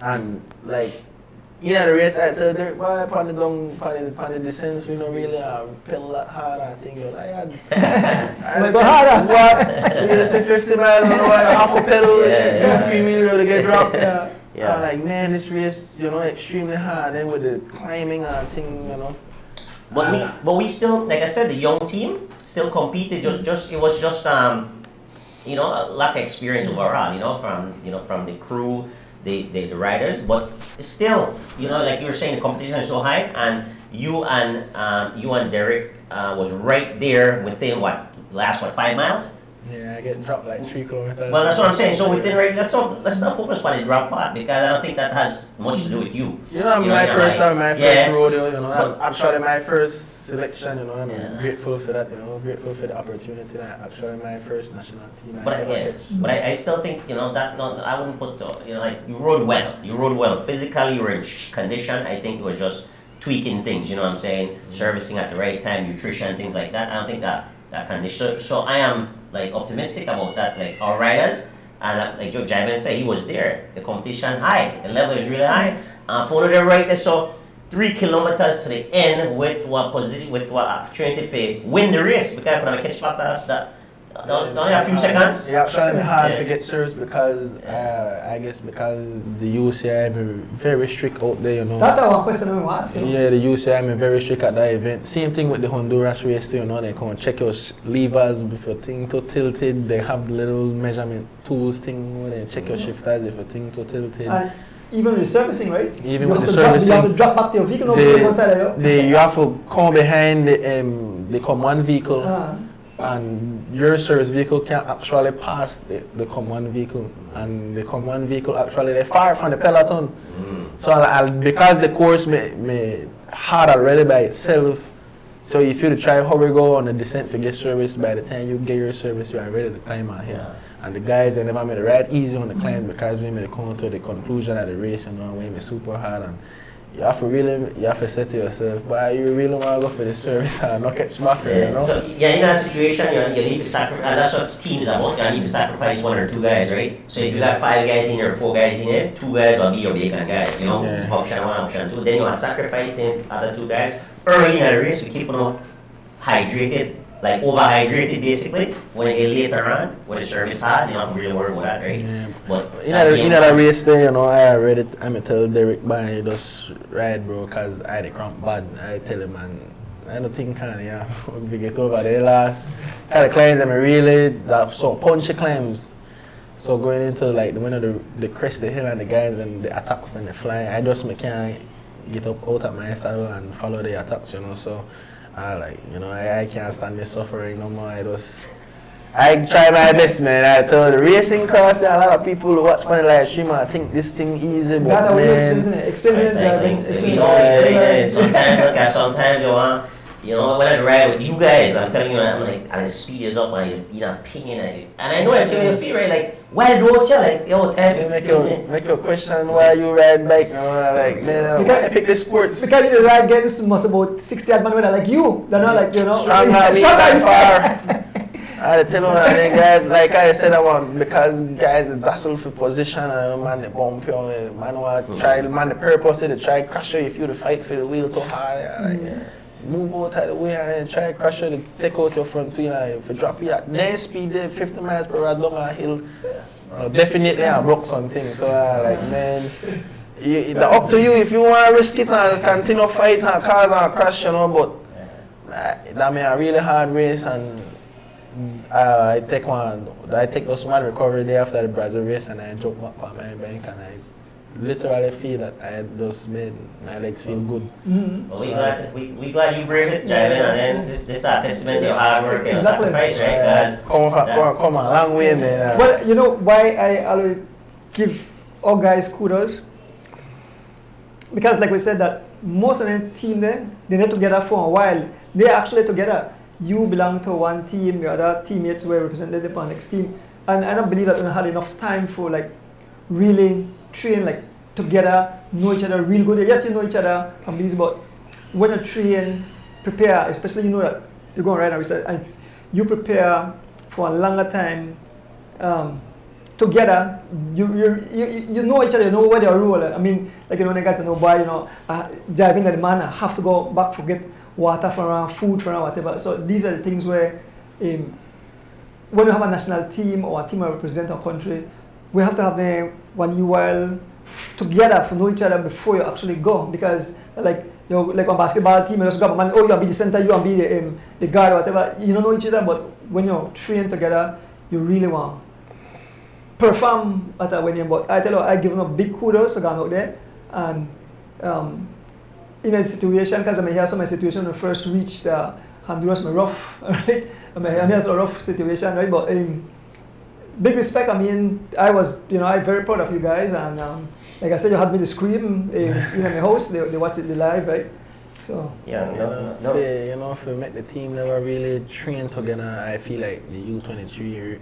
and like the race I tell Derek boy upon the descents we don't really pedal that hard. I think you're like I go harder. What? You say 50 miles an hour, half a pedal, you 3 wheeler to get dropped. I'm like, man, this race, you know, extremely hard. Then with the climbing and thing, you know. But we still, like I said, the young team still competed. It was just you know, a lack of experience overall. You know, from the crew, the riders. But still, you know, like you were saying, the competition is so high, and you and Derek was right there within last 5 miles. Yeah, I get dropped like 3 kilometers. Well, that's what I'm saying. So within let's not focus on the drop part, because I don't think that has much to do with you. You know, my first rodeo. You know, actually my first selection. You know, I'm grateful for that. You know, grateful for the opportunity. Actually, my first national team. But I still think, you know, that I wouldn't put, you know, like you rode well. You rode well physically. You were in condition. I think it was just tweaking things. You know what I'm saying? Servicing at the right time, nutrition, things like that. I don't think that condition. So I am like optimistic about that. Like our riders, and like Joe Javan said, he was there. The competition high, the level is really high. Followed them right there. So 3 kilometers to the end with what opportunity to win the race, because when I catch back that only a few seconds. Yeah, trying hard to get service because I guess because the UCI are very strict out there, you know. That's one question I'm asking. Yeah, the UCI are very strict at that event. Same thing with the Honduras race too, you know. They come and check your levers if your thing too tilted. They have the little measurement tools thing where they check your shifters if your thing too tilted. Even with servicing, right? Even with the servicing, you have to drop back to your vehicle. You have to come behind the command vehicle. And your service vehicle can't actually pass the command vehicle, and the command vehicle actually they're far from the peloton. So because the course may hard already by itself, so if you try how we go on the descent to get service, by the time you get your service, you are ready to climb out here. And the guys they never made it right easy on the climb because we made it come to the conclusion of the race, you know, when it's super hard. And you have to say to yourself, but you really want to go for the service and not get smacked, you know? So in that situation, you need to sacrifice, and that's what teams are about. You need to sacrifice 1 or 2 guys, right? So if you got 5 guys in there or 4 guys in there, 2 guys will be your bacon guys, you know? Option 1, option 2. Then you want to sacrifice the other 2 guys early in the race to keep them hydrated, like overhydrated basically. When you get later on, when the service hard, you don't have to really worry about that, right? Yeah. But in that race there, you know, I read it. I'm tell Derek, "Boy, just ride, bro," cause I had a cramp bad. I tell him, man, I don't think we get over the last kind of climbs. I'm really so punchy climbs. So going into like the crest, the hill, and the guys and the attacks and the flying, I just can't get up out of my saddle and follow the attacks, you know. So I can't stand the suffering no more. I try my best, man. I told the racing cross, a lot of people who watch my live stream and think this thing easy, but man, experience driving. Sometimes you know, when I ride with you guys, I'm telling you, I'm like, and the speed is up, and you're not pinging at you. And I know it's in your feet, right? Like, why do you like, yo, time? Make your question why you ride bikes. Like, man, why pick the sports? Because you ride against most about 60 odd man like you. They're not like, you know. Strong by far. I tell them guys, like I said, because guys the tussle for position and man they bump you, man want try the purpose to try crash you if you to fight for the wheel too hard. Move out of the way and try crash you to take out your front wheel. If you drop you at near speed 50 miles per hour down a hill, definitely I broke something. So man, it's up to you if you want to risk it and continue fight and cause and crash, you know. But that made a really hard race, and I take those one recovery day after the Brazil race, and I jump back on my bank and I literally feel that I just made my legs feel good. Well, we glad you braved it, Jivin, and then this testament to your hard work and Exactly. sacrifice, right? Because Come a long way, man. Well, you know why I always give all guys kudos? Because like we said that most of the team there, they get together for a while. They're actually together. You belong to one team, your other teammates were represented upon next team. And I don't believe that we had enough time for like really train like together, know each other real good. Yes, you know each other and these, but when you train, prepare, especially you know that you're going right now, and you prepare for a longer time together, you know each other, you know where their role. I mean, like you know the guys know why, you know, diving at the man, have to go back for get water from around, food from around, whatever. So these are the things where when you have a national team or a team that represents our country, we have to have them 1 year while together to know each other before you actually go. Because like you know, like a basketball team, you just grab a man, oh, you'll be the center, you'll be the guard or whatever. You don't know each other, but when you train together, you really want to perform at a winning. But I tell you, I give them a big kudos to going out there and in a situation, because I mean, here's some of my situation when I first reached Honduras, my rough, right? I mean, it's a rough situation, right? But big respect. I mean, I was, you know, I'm very proud of you guys, and like I said, you had me to scream in my house. They watched it live, right? So yeah, You know, if we make the team never really train together, I feel like the U23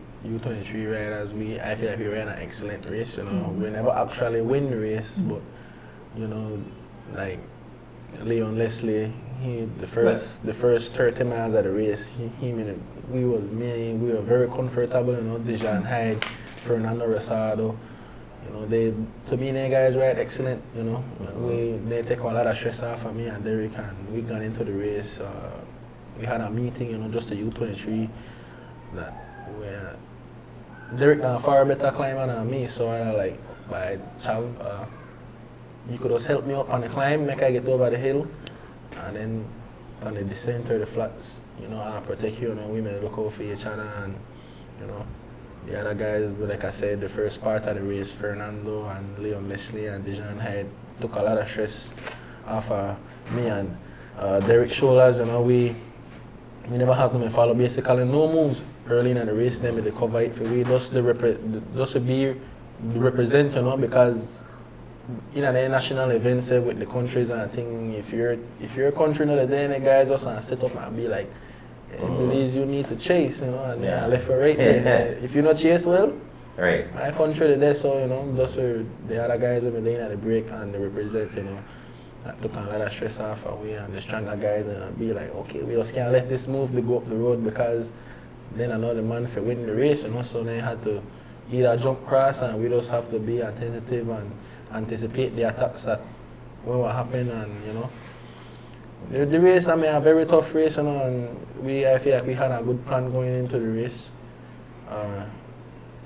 riders, I feel like we ran an excellent race. You know, we never actually win the race, but you know, like Leon Leslie, the first 30 miles of the race, we were very comfortable. You know, Dijon Hyde, Fernando Rosado, you know, to me, they guys ride excellent. You know, they take a lot of stress off of me and Derek, and we got into the race. We had a meeting, you know, just the U23 that where Derek done far better climber than me, so I like by Chav, you could just help me up on the climb, make I get over the hill, and then on the descent or the flats, you know, I protect you, you know, women look out for each other, and you know, the other guys, like I said, the first part of the race, Fernando and Leon Leslie and Dijon Hyde took a lot of stress off of me and Derek shoulders. You know, we never had them follow basically no moves early in the race. Them they cover it for we just to be represent, you know, because in the national events with the countries and I think if you're a country another day, the guy just sit up and be like, believes you need to chase, you know, and left or right. If you not chase well, right. My country today, so you know, just the other guys will be laying at the break and they represent, you know, that took a lot of stress off away, and the stronger guys be like, okay, we just can't let this move to go up the road because then another man for winning the race, you know, so they had to either jump cross and we just have to be attentive and anticipate the attacks that will happen, and you know. The race, I mean, a very tough race, you know, and I feel like we had a good plan going into the race.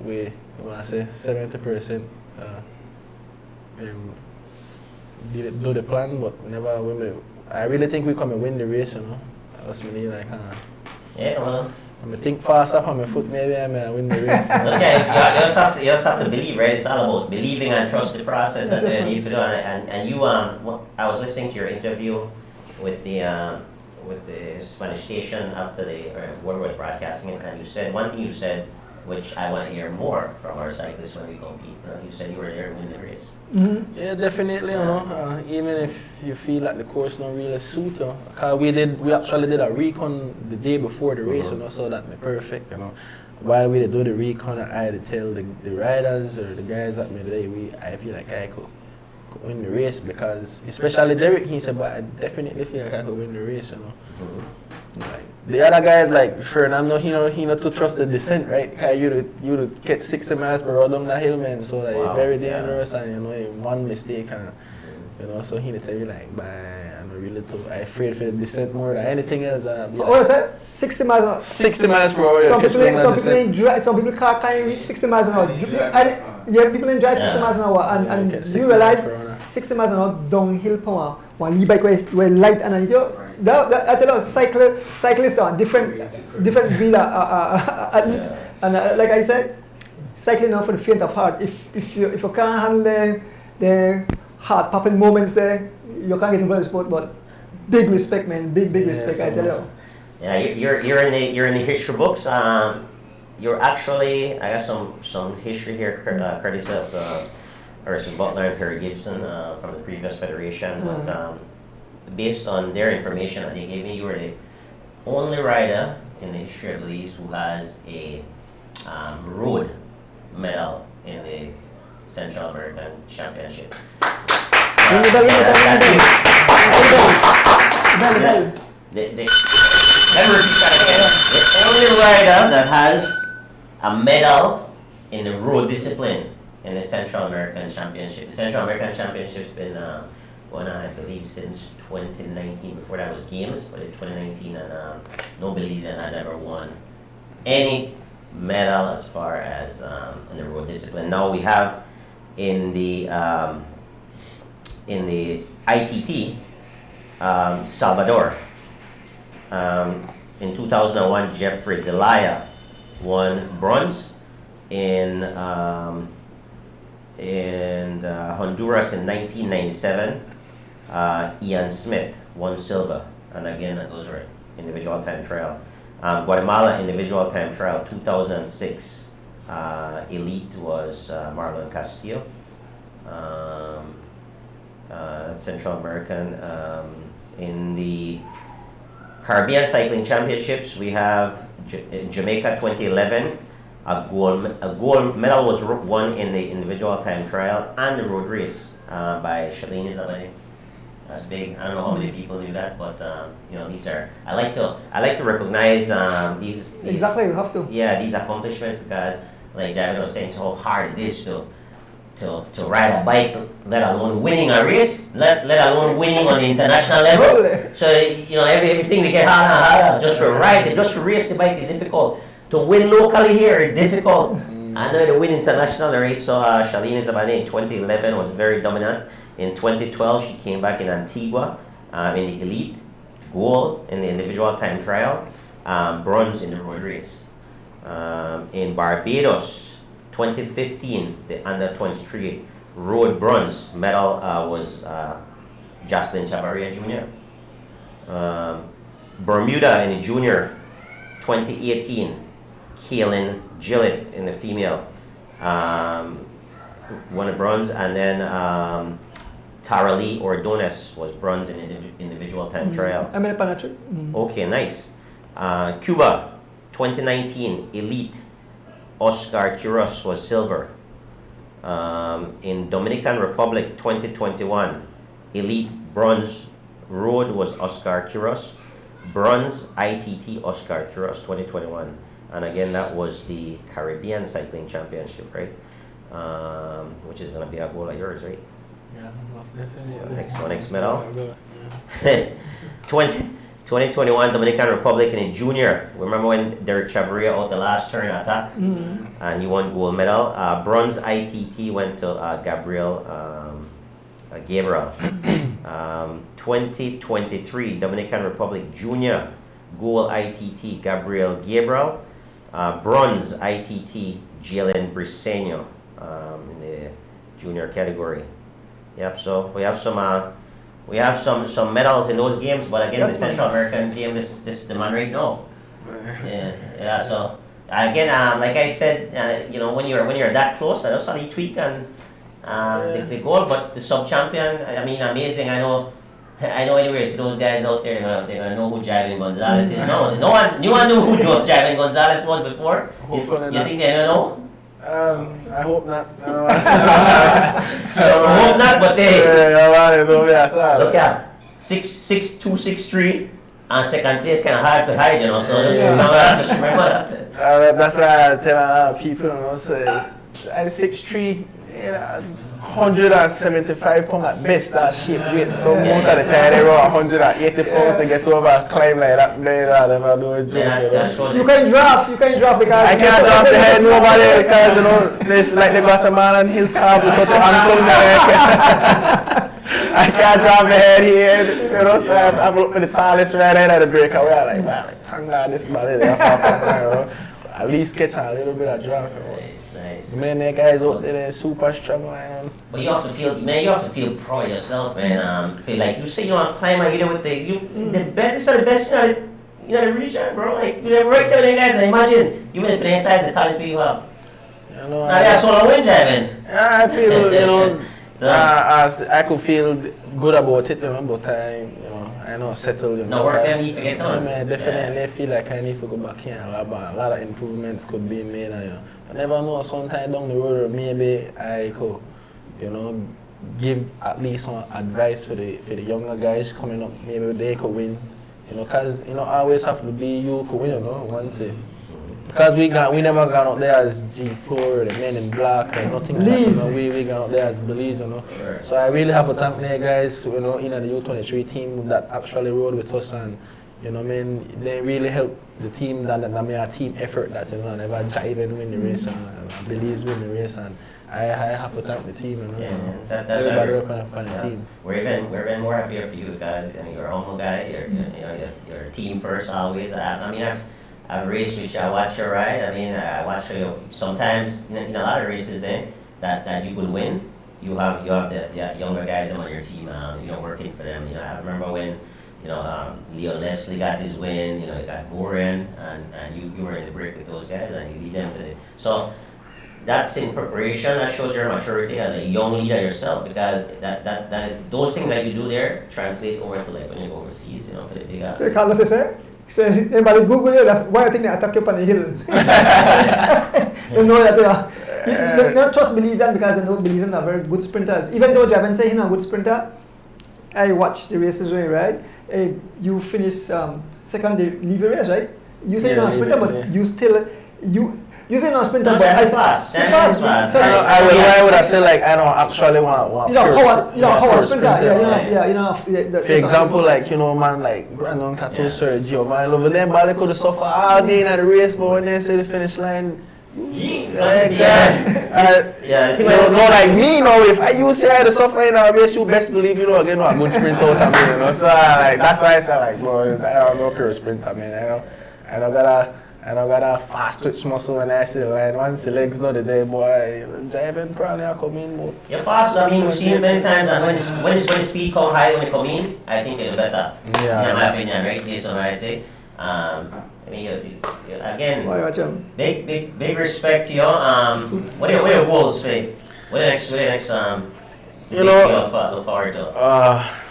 We want to say 70% do the plan, but never win. I really think we come and win the race, you know. That's me, like, yeah, well. I'm gonna think fast up on my foot, maybe I may win the race. Okay, you just have to believe, right? It's all about believing and trust the process that you do. And you, I was listening to your interview with the Spanish station after the whoever was broadcasting it, and you said one thing you said, which I want to hear more from our cyclists when we compete. You said you were there to win the race. Mm-hmm. Yeah, definitely. You know, even if you feel like the course don't really suit you, cause we actually did a recon the day before the race, you know, so that me perfect. You know, while we do the recon, I had to tell the riders or the guys that me today, I feel like I could win the race because, especially Derek, he said, but I definitely feel like I could win the race, you know. Like, the other guys like Fernando, he not to trust the descent, right? Cause you get 60 miles per hour down the hill, man. So like very dangerous, and you know, one mistake, and you know, so he tell you like, I'm really I afraid for the descent more than anything else. What is that? 60 miles an hour. 60 miles per hour. Some people can't reach 60 miles an hour. Yeah, people can drive 60 miles an hour, and you realize 60 miles an hour downhill power. One e-bike where light and I tell you, cyclists are different breed athletes, and like I said, cycling now for the faint of heart. If you can't handle the heart-popping moments there. You can't get involved in sport, but big respect, man. Big respect, I tell you. Yeah, you're in the history books. You're actually, I got some history here, courtesy of Urson Butler and Perry Gibson from the previous federation. But based on their information that they gave me, you were the only rider in the history of Belize who has a road medal in the Central American Championship. The only rider that has a medal in the road discipline in the Central American Championship. The Central American Championship's been going on, I believe, since 2019. Before that was games, but in 2019, and no Belizean has ever won any medal as far as in the road discipline. Now we have in the ITT, Salvador. In 2001, Jeffrey Zelaya won bronze. In Honduras in 1997, Ian Smith won silver, and again those are individual time trial. Guatemala individual time trial 2006, elite was Marlon Castillo. Central American. In the Caribbean Cycling Championships, we have Jamaica 2011. A gold medal was won in the individual time trial and the road race by Shalini Zabani. That's big. I don't know how many people knew that, but these are. I like to recognize these. Exactly, you have to. Yeah, these accomplishments because, like Javed was saying, how hard it is to ride a bike, let alone winning a race, let alone winning on the international level. So everything they get harder and harder. Just for ride, just to race the bike is difficult. To win locally here is difficult. I know to win international race. So Shalini Zabane in 2011 was very dominant. In 2012, she came back in Antigua in the elite, gold in the individual time trial, bronze in the road race. In Barbados, 2015, the under 23 road bronze medal was Jocelyn Chavarria Jr. Bermuda in the junior, 2018. Kaylin Gillett in the female won a bronze, and then Tara Lee Ordonez was bronze in individual time trial. Okay, nice. Cuba, 2019, elite. Oscar Quiros was silver. In Dominican Republic, 2021, elite bronze road was Oscar Quiros. Bronze ITT Oscar Quiros 2021. And again, that was the Caribbean Cycling Championship, right? Which is going to be a goal of yours, right? Yeah, most definitely. Next medal. 2021 Dominican Republic in a junior. Remember when Derek Chavarria out the last turn attack? And he won gold medal. Bronze ITT went to Gabriel. 2023 Dominican Republic junior gold ITT Gabriel Gabriel. Bronze ITT Jalen Briseño in the junior category. Yep. So we have some medals in those games, but again, the Central American game is the man right now. Yeah. So again, like I said, when you're that close, I just saw the tweak and the goal, but the sub champion. I mean, amazing. I know. Anyways, those guys out there, they're gonna know who Javin Gonzalez is. No one knew who Javin Gonzalez was before. You think they don't know? I hope not. I hope not, but they look at 6'2", 6'3", and second place kind of hard to hide, So just remember that. That's why I tell people, say I'm 6'3", 175 pounds at best, that shape weight. So most of the time they run 180 pounds to get over a climb like that. They never do a joke. You can drop because I can't drop the head nobody because this like the Guatemala and his calf with such an ankle there. I can't drop the head here. So I'm up for the tallest right at the breakaway. I'm like, man, thank God this body there. at least catch a little bit of draft. Nice. Man, the guys out there, they're super strong, man. But you have to feel proud of yourself, man. Feel like you say you want to climb and you're there with the best of the best in the region, bro. Like you're right there with the guys. And imagine you win for the inside the talent you have. You know, Now that's all I win, Javin. Yeah, I feel, you know, So- I could feel good about it, you know, but I know settle, you know. No work that need to get done. Man, definitely feel like I need to go back here. A lot of improvements could be made, and I never know, sometime down the road, maybe I could, you know, give at least some advice for the younger guys coming up. Maybe they could win, you know, because, you know, always have to be you could win, you know, once it. Because we never gone out there as G4, the Men in Black, or nothing like that, you know. We gone out there as Belize, you know. Sure. So I really have to thank the guys, you know, in the U23 team that actually rode with us, and, you know, I mean, they really helped the team, that made a team effort that, you know, never jive and win the race, and Belize win the race, and I have to thank the team, you know. Yeah, that's everybody every- working on the team. We're even more happier for you guys. I mean, you're a humble guy. You're a team first always. I mean, I've raced with you. I watch you ride. I mean, I watch you sometimes in a lot of races then that you could win. You have the younger guys on your team. Working for them. I remember when Leo Leslie got his win. You got Goran, and you were in the break with those guys, and you lead them to the. So that's in preparation. That shows your maturity as a young leader yourself, because that those things that you do there translate over to like when you go overseas. For the big So Carlos say, everybody Google you. That's why I think they attack you on the hill. You know that they not trust Belizean because they know Belizean are very good sprinters. Even though Javin say he's not a good sprinter, I watched the races when you ride. You finish second leave a race, right? You say you're not a sprinter, but you still you say you're not a sprinter, No, but that's fast. That's fast. So I would have said, like, I don't actually want power sprinter. For example, like, man, like Brandon Tattoo Sergio, man, over them, but they could have suffered all day in the race, but when they say the finish line, like that. Like me, if you say I had to suffer in a race, you best believe, get a good sprint out of me, So, like, that's why I say, like, bro, I don't know pure sprinter, man. I don't got a fast twitch muscle when I see the line. Once the legs not there, boy, driving probably I come in, but You're fast. I mean, we've seen it many times, and when speed come high when it come in, I think it's better. Yeah. In my opinion, right? Based on what I say. I mean, again, big respect to you. What are your goals, Faye? What are the next look forward to?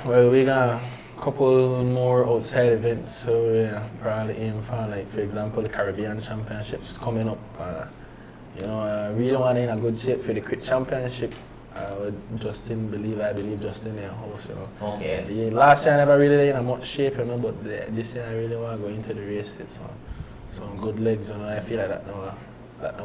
Well, we got a couple more outside events, so we probably aim for, like, for example, the Caribbean Championships coming up. I really want to in a good shape for the Crit Championship. With Justin, I believe Justin in the house, Okay. Last year I never really in a much shape, but this year I really want to go into the race. It's some good legs, I feel like that now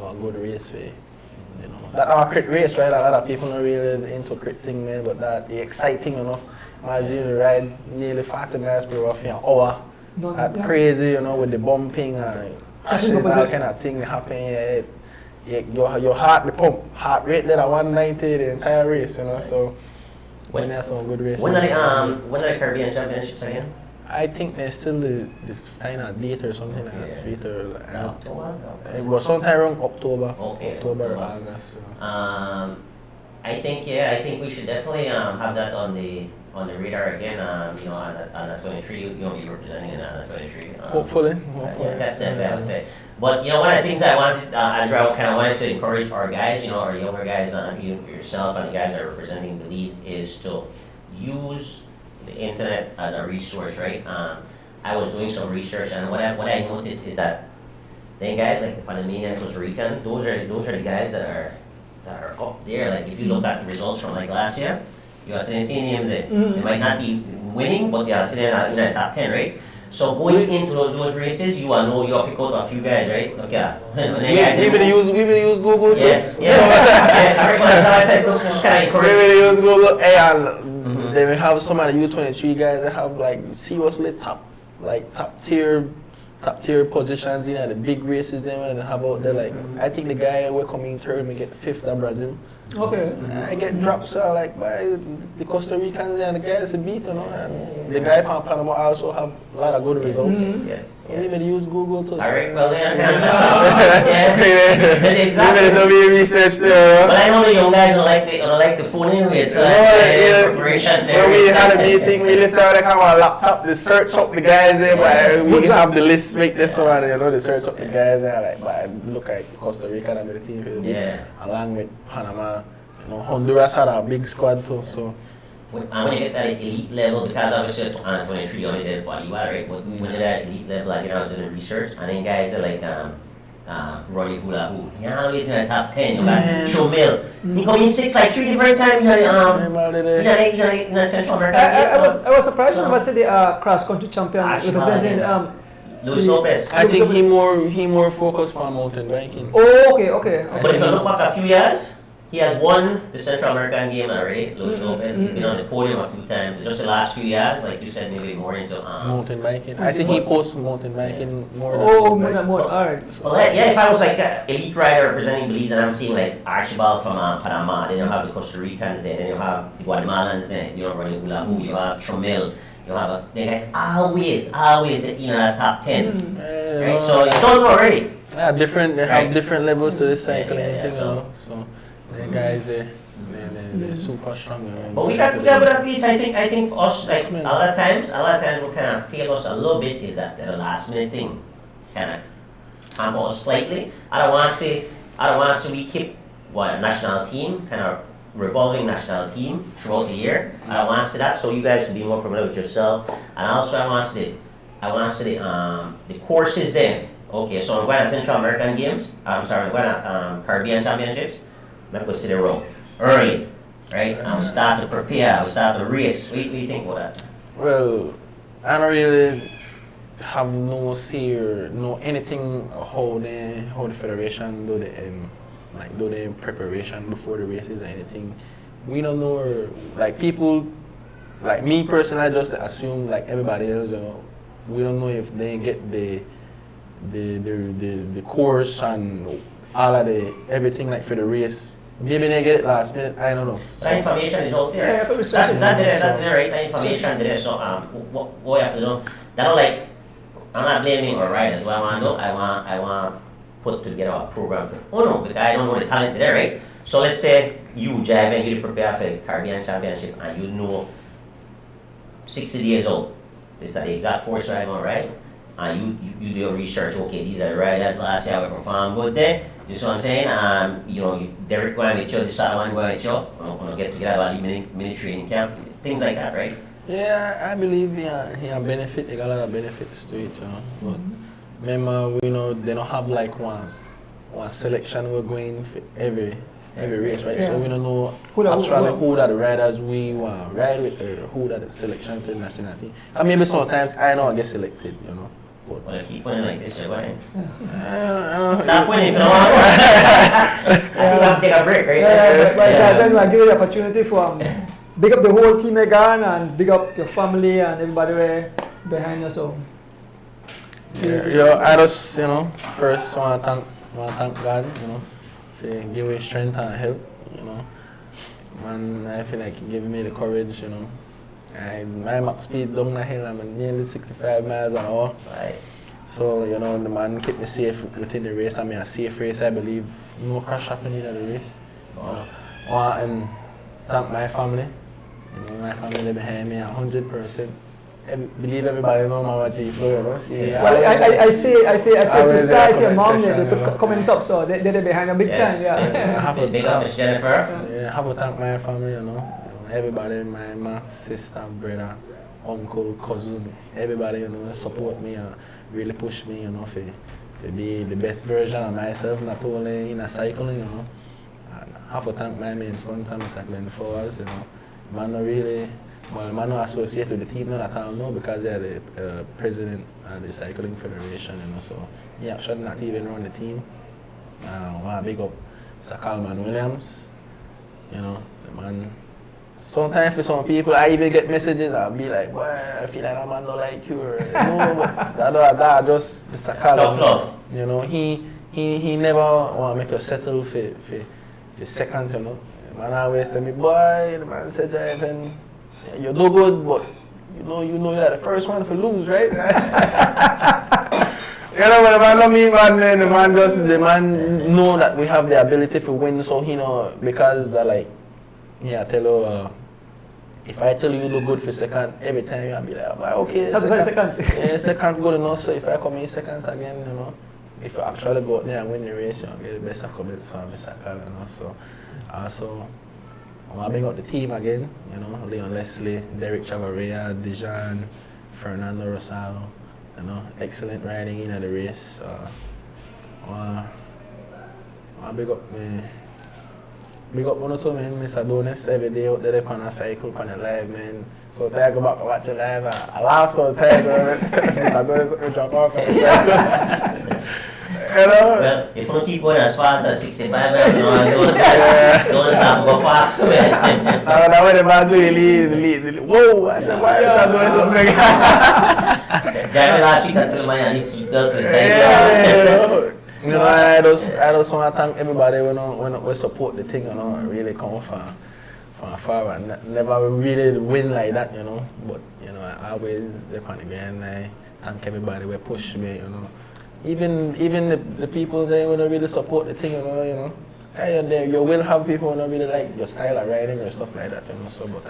a good race for that now a crit race, right? A lot of people not really into crit thing, man, but the exciting enough. Imagine you ride nearly 40 miles per hour for an hour. That's crazy, with the bumping and crashes, all kind of thing happen. Your heart rate there at 190 the entire race, Nice. So when there's some good races. When are the Caribbean Championships again? I think there's still the kind of date or something like that. Sweet or October? it was sometime around October. Okay. October or August. I think we should definitely have that on the radar again. On the 23, you'll be representing in the 23. Hopefully. Yeah, definitely, I would say. But one of the things I wanted, Andrew, kind of wanted to encourage our guys, our younger guys, yourself and the guys that are representing Belize, is to use the internet as a resource, right? I was doing some research, and what I noticed is that the guys like the Panamanian, Costa Rican, those are the guys that are up there. Like if you look at the results from like last year, you are seeing names there. They might not be winning, but they are sitting in the top 10, right? So going into those races, you will know you'll pick out a few guys, right? Okay. We will use Google. Yes. I said just kind of encourage. We will use Google. Hey, and they will have some of the U23 guys that have seriously top tier positions in the big races. Then and have out there I think the guy we're coming third, we get 5th at Brazil. Okay. I get drops by the Costa Ricans and the guys beat, and the guy from Panama also have a lot of good results. Yes. So we may use Google too. Alright, well then, yeah. Exactly. Do research there. But I know the young guys don't like the phone anyway, so preparation there. When we had a meeting, we literally have our laptop, they search up the guys there, but we have the list, make this one, you know, they search up the guys there, like, but look at Costa Rica and everything, along with Panama. You know, Honduras had a big squad too, so. When you get that elite level, because obviously on 23 you only did 41, right? But when you're at elite level, like, you know, I was doing research, and then guys are like Ronnie Hula Hoop. You're always in the top 10. You got Chomil. You come in 6 like 3 different times. You know, Central America. I was surprised when I was the cross country champion representing Luis Lopez. I think he more focused on mountain biking. Oh, okay. But if you look back a few years, he has won the Central American game already, Luis Lopez. He's been on the podium a few times. Just the last few years, like you said, maybe more into mountain biking. I think he posts mountain biking more than more. Alright. Well, yeah, if I was like an elite rider representing Belize and I'm seeing like Archibald from Panama, then you have the Costa Ricans there, then you have the Guatemalans there, you know, running hula hoop, you have Chomel, you have the guys always that top 10. Right? So you don't know already. Yeah, they have different levels to this cycling thing, so the guys they're super strong. But we got at least I think for us, like a lot of times what kind of fail us a little bit is that the last minute thing kind of hamper us slightly. I don't want to say we keep a national team, kind of revolving national team throughout the year. I don't want to say that, so you guys can be more familiar with yourself. And also I want to say the courses there. Okay, so I'm going to Central American Games. I'm going to Caribbean Championships. I'm going to sit around early, right? And we start to prepare, we start to race. What do you think about that? Well, I don't really have no say or know anything how the federation do the preparation before the races or anything. We don't know, like people, like me personally, I just assume like everybody else, you know, we don't know if they get the course and all of everything like for the race. Maybe they get it last minute, I don't know. That information is out there. That's there, right? That information there. So what we have to do, I'm not blaming our riders. What I want to do, I want to put together a program because I don't know the talent there, right? So let's say you, Javin, you prepare for the Caribbean Championship and you know 60 days old. This is the exact course I'm on, right? And you do your research, okay, these are the riders last year we performed good there. You see what I'm saying? You know, Derek going with you, this other one going with you. I'm going to get together about mini training camp, things like that, right? Yeah, I believe he got a lot of benefits to it, you know. But remember, we know they don't have like one selection we're going for every race, right? So we don't know who are the riders we want to ride with or who are the selection for the national team. And maybe sometimes I know I get selected, you know. Well, keep winning like this, you're going. Stop winning if you don't want to. I think I'll take a break, right? Then I give you the opportunity for big up the whole team again and big up your family and everybody behind you. So. I just, you know, first want to thank God, you know, for giving me strength and help, you know. Man, I feel like he gave me the courage, you know. My max speed down the hill, I'm nearly 65 miles an hour. Right. So, you know, the man kept me safe within the race. I mean, a safe race, I believe. No crash happening in the race. Wow. I want to thank my family. You know, my family behind me 100%. I believe everybody know Mama Chief, you know. Well, I say sister, I say mom, they put comments up, so they're behind a big time. Yeah. Big up Miss Jennifer. Yeah, I have to thank my family, you know. Everybody, my sister, brother, uncle, cousin, everybody, you know, support me and really push me, you know, to be the best version of myself, not only in cycling, you know. And I have to thank my main sponsor, Mr. Glenn Fowles, you know. Man, man not associated with the team at all now because they're the president of the Cycling Federation, you know, so he actually not even run the team. I want to big up Sir Coleman Williams, you know, the man. Sometimes for some people, I even get messages, I'll be like, boy, I feel like that man don't like you, or, no, but that just, Mr. Coleman, you know, he never want to make you settle for second, you know. The man always tell me, boy, the man said, Jonathan, you do good, but you know you're the first one to lose, right? You know, when the man don't mean bad, man, the man know that we have the ability to win, so he know, because they're like, yeah, I tell you, if I tell you look good for second, every time you'll be like, okay, second. Yeah, second good enough, so if I come in second again, you know, if I actually go out there and win the race, you'll get the best accomplishment, so I'm second, you know, so, also, I want to bring up the team again, you know, Leon Leslie, Derek Chavarria, Dijon, Fernando Rosado. You know, excellent riding in the race. I big up one or two man, Mr. Donis every day out there on a cycle, on the live, man. So I go back and watch the live. I laugh so tired, Mr. Donis will drop off on the cycle. You know? Well, if you keep going as fast as 65 miles an hour, don't have to go faster, man. Now when the man do lead. Whoa! I said, why is that doing something? Driving last week until my I need seatbelt for the cycle. You know, I just want to thank everybody when we support the thing, you know, really come from afar and never really win like that, you know. But, you know, I always dip on the ground, I thank everybody who push me, you know. Even the people there who don't really support the thing, you know. You will have people who don't really like your style of riding or stuff like that, you know. So, but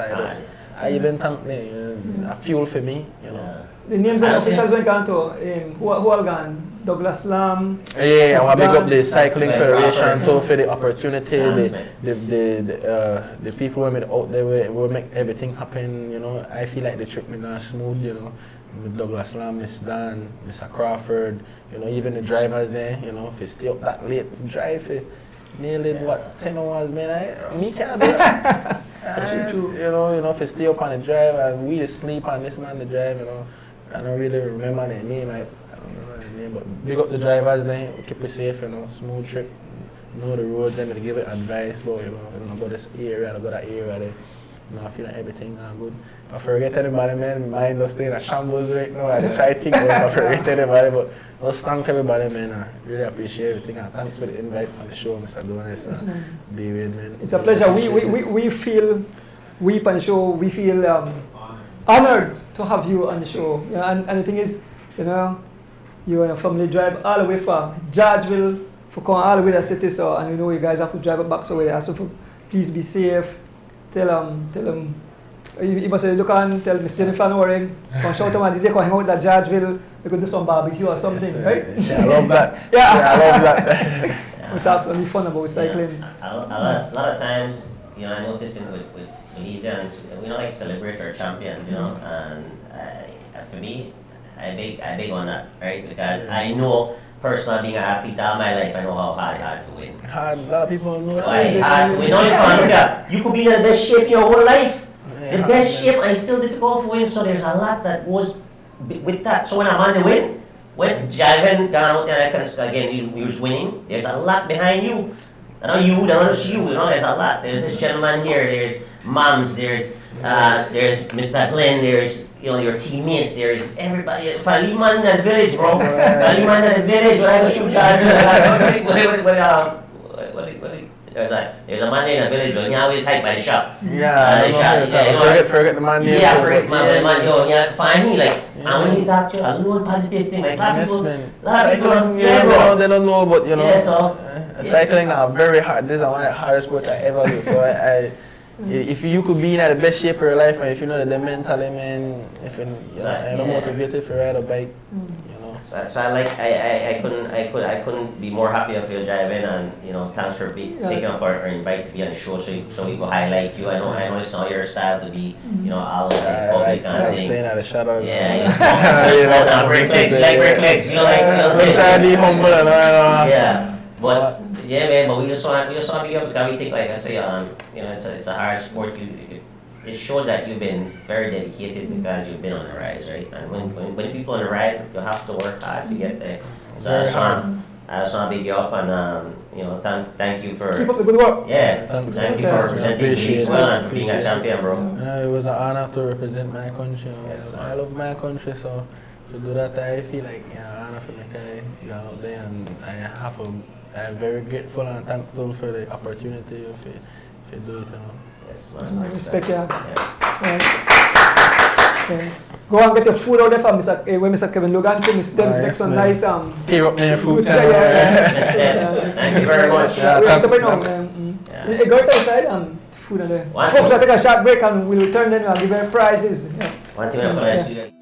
I even thank them, you know, a fuel for me, you know. The names of officials went on to who all gone? Douglas Lam. Yeah, I want to big up the Cycling Federation too for the opportunity. The people who made out there will make everything happen. You know, I feel like the trip me gone smooth. You know, with Douglas Lam, Miss Dan, Mr. Crawford. You know, even the drivers there. You know, if you stay up that late to drive, nearly 10 hours, man. Me can't do that. You know, if you stay up on the drive and we sleep on this man the drive. You know. I don't really remember their name, I don't remember their name, but big up the drivers then, keep it safe, you know, smooth trip, know the road, then they give it advice, but you know, go this area, go that area there. You know, I feel like everything is good. If I forget anybody, man, my mind just stay in a shambles right now. I just try to think, but if I forget anybody, but just thank everybody, man. I really appreciate everything, and thanks for the invite on the show, Mr. Donis, be with, man. It's a pleasure. We feel, we on the show, we feel honored to have you on the show. Yeah, and the thing is, you know, you and your family drive all the way from Georgeville for come all the way to the city, so, and you know you guys have to drive it back, so we ask you to please be safe. Tell them, you must say, look and tell Miss Jennifer Waring, come shout them and they come hang out at Georgeville, we could do some barbecue or something, yes, right? Yeah, I love that. Yeah, I love that. We talk something fun about cycling. Yeah. A lot of times, you know, I noticed with Belizeans, we don't like celebrate our champions, you know, and for me, I big on that, right? Because I know personally, being an athlete all my life, I know how hard to win. A lot of people know that. Hard to win. Not even look at, you could be in the best shape in your whole life. The best shape, and it's still difficult to win. So there's a lot that goes with that. So when I'm on the win, when Javin gone out there, again, we was winning. There's a lot behind you. I know you, there's you know, there's a lot. There's this gentleman here, there's moms, there's Mr. Glenn, there's, you know, your teammates, there's everybody. If I leave man in that village, bro, if I leave man in the village, when I go shoot there's a man there in the village, he always hike by the shop. Forget the man there. Yeah, forget the man, yo, yeah, find me, like, and when you talk to you, I know one positive thing, like, a lot of people, bro, they don't know, but you know, yeah, so, cycling now very hard. This is one of the hardest sports I ever do. So if you could be in the best shape of your life, and if you know that the mentally, man, if you're motivated to ride a bike, you know. So I couldn't be more happy of you driving, and you know, thanks for taking up our invite to be on the show, so we could highlight you. I know it's not your style to be, you know, all of the public and thing. Staying at the shadow. Yeah, you know, break legs, you know, like. Try to be humble, yeah. But yeah, man. But we just want to be up because we think, like I say, you know, it's a hard sport. It shows that you've been very dedicated because you've been on the rise, right? And when people on the rise, you have to work hard to get there. So I just want to big you up, and you know, thank you for keep up the good work. Yeah, thank you for representing Belize well and for being a champion, bro. It was an honor to represent my country. Yes, I love my country, so to do that, I feel like honor for me. I got out there, and I'm very grateful and thankful for the opportunity if you do it. You know. Yes, man. Respect, yeah. Okay. Go and get your food out there for when Mr. Kevin Logan said Miss Deb's next one nice Here up there, food time. Yes, thank you very much. We have to bring on go outside and food and there. One Folks, thing- we'll take a short break and we'll return then and give you prizes. Yeah. One thing I'm gonna ask you guys.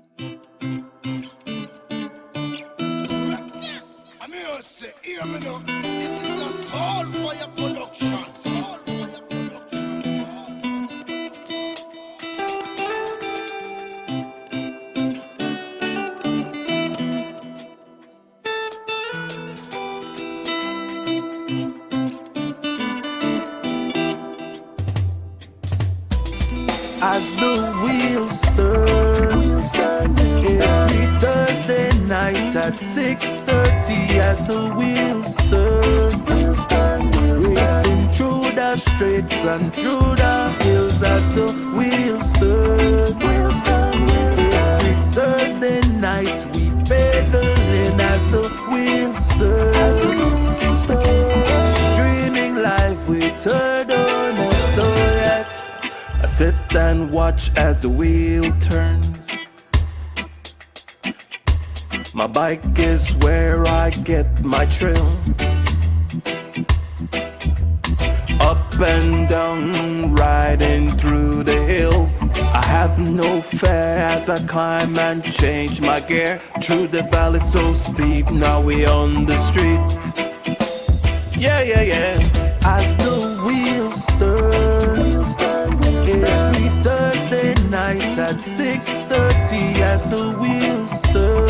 I'm here to say, hear me now. This is a Soul Fire production. Soul Fire production. As the wheels turn, every Thursday night at 6:30. As the wheels turn, racing through the streets and through the hills. As the wheels turn, every Thursday night we pedaling. As the wheels turn, streaming live with Turner. So yes. I sit and watch as the wheel turns. My bike is where I get my thrill. Up and down, riding through the hills. I have no fear as I climb and change my gear. Through the valley so steep, now we on the street. Yeah, yeah, yeah. As the wheels turn, every Thursday night at 6:30. As the wheels turn,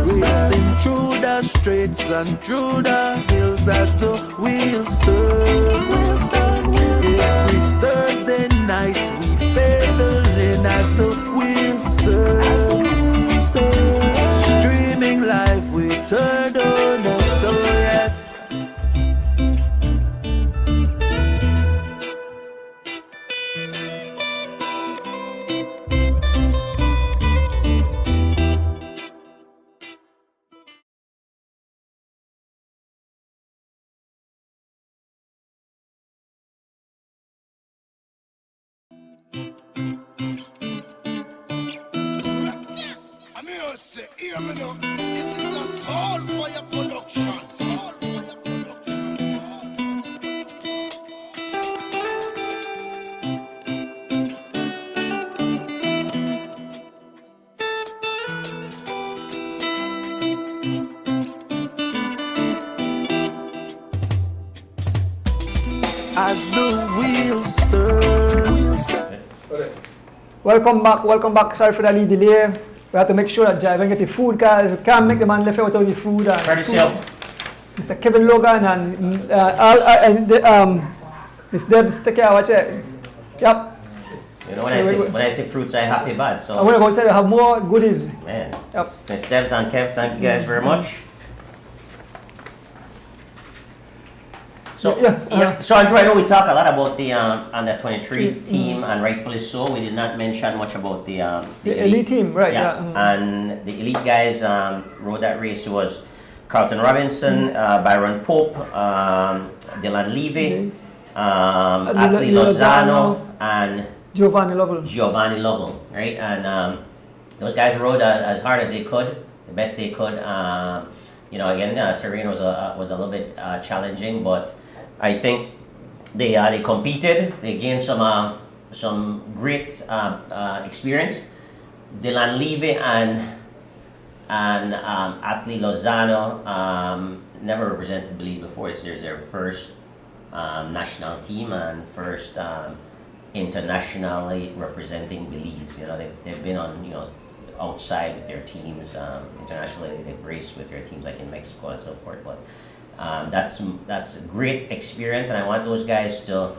racing through the streets and through the hills. As the wheels turn, every Thursday night we pedaling. As the wheels turn, streaming live with Turner. So yes. I'm here to say, hear me now. This is a Soul Fire production. Soul Fire production. As the wheels turn. Welcome back. Sorry for the little delay. We have to make sure that driver get the food because we can't make the man left out without the food. Courtesy of Mr. Kevin Logan and Miss Debs, take care. Watch it. Yep. You know, when I say fruits, I happy bad. So I'm going to go outside and have more goodies. man, Yep. Miss Debs and Kev, thank you guys very much. So so Andrew, I know we talk a lot about the under 23 team, and rightfully so. We did not mention much about the elite team, right? Yeah, and the elite guys rode that race. It was Carlton Robinson, Byron Pope, Dylan Levy, Athlete Lozano, and Giovanni Lovell, right? And those guys rode as hard as they could, the best they could. You know, again, terrain was a little bit challenging, but I think they competed. They gained some great experience. Dylan Levy and Athlete Lozano never represented Belize before. It's their first national team and first internationally representing Belize. You know, they've been on, you know, outside with their teams internationally. They've raced with their teams like in Mexico and so forth. But that's a great experience, and I want those guys to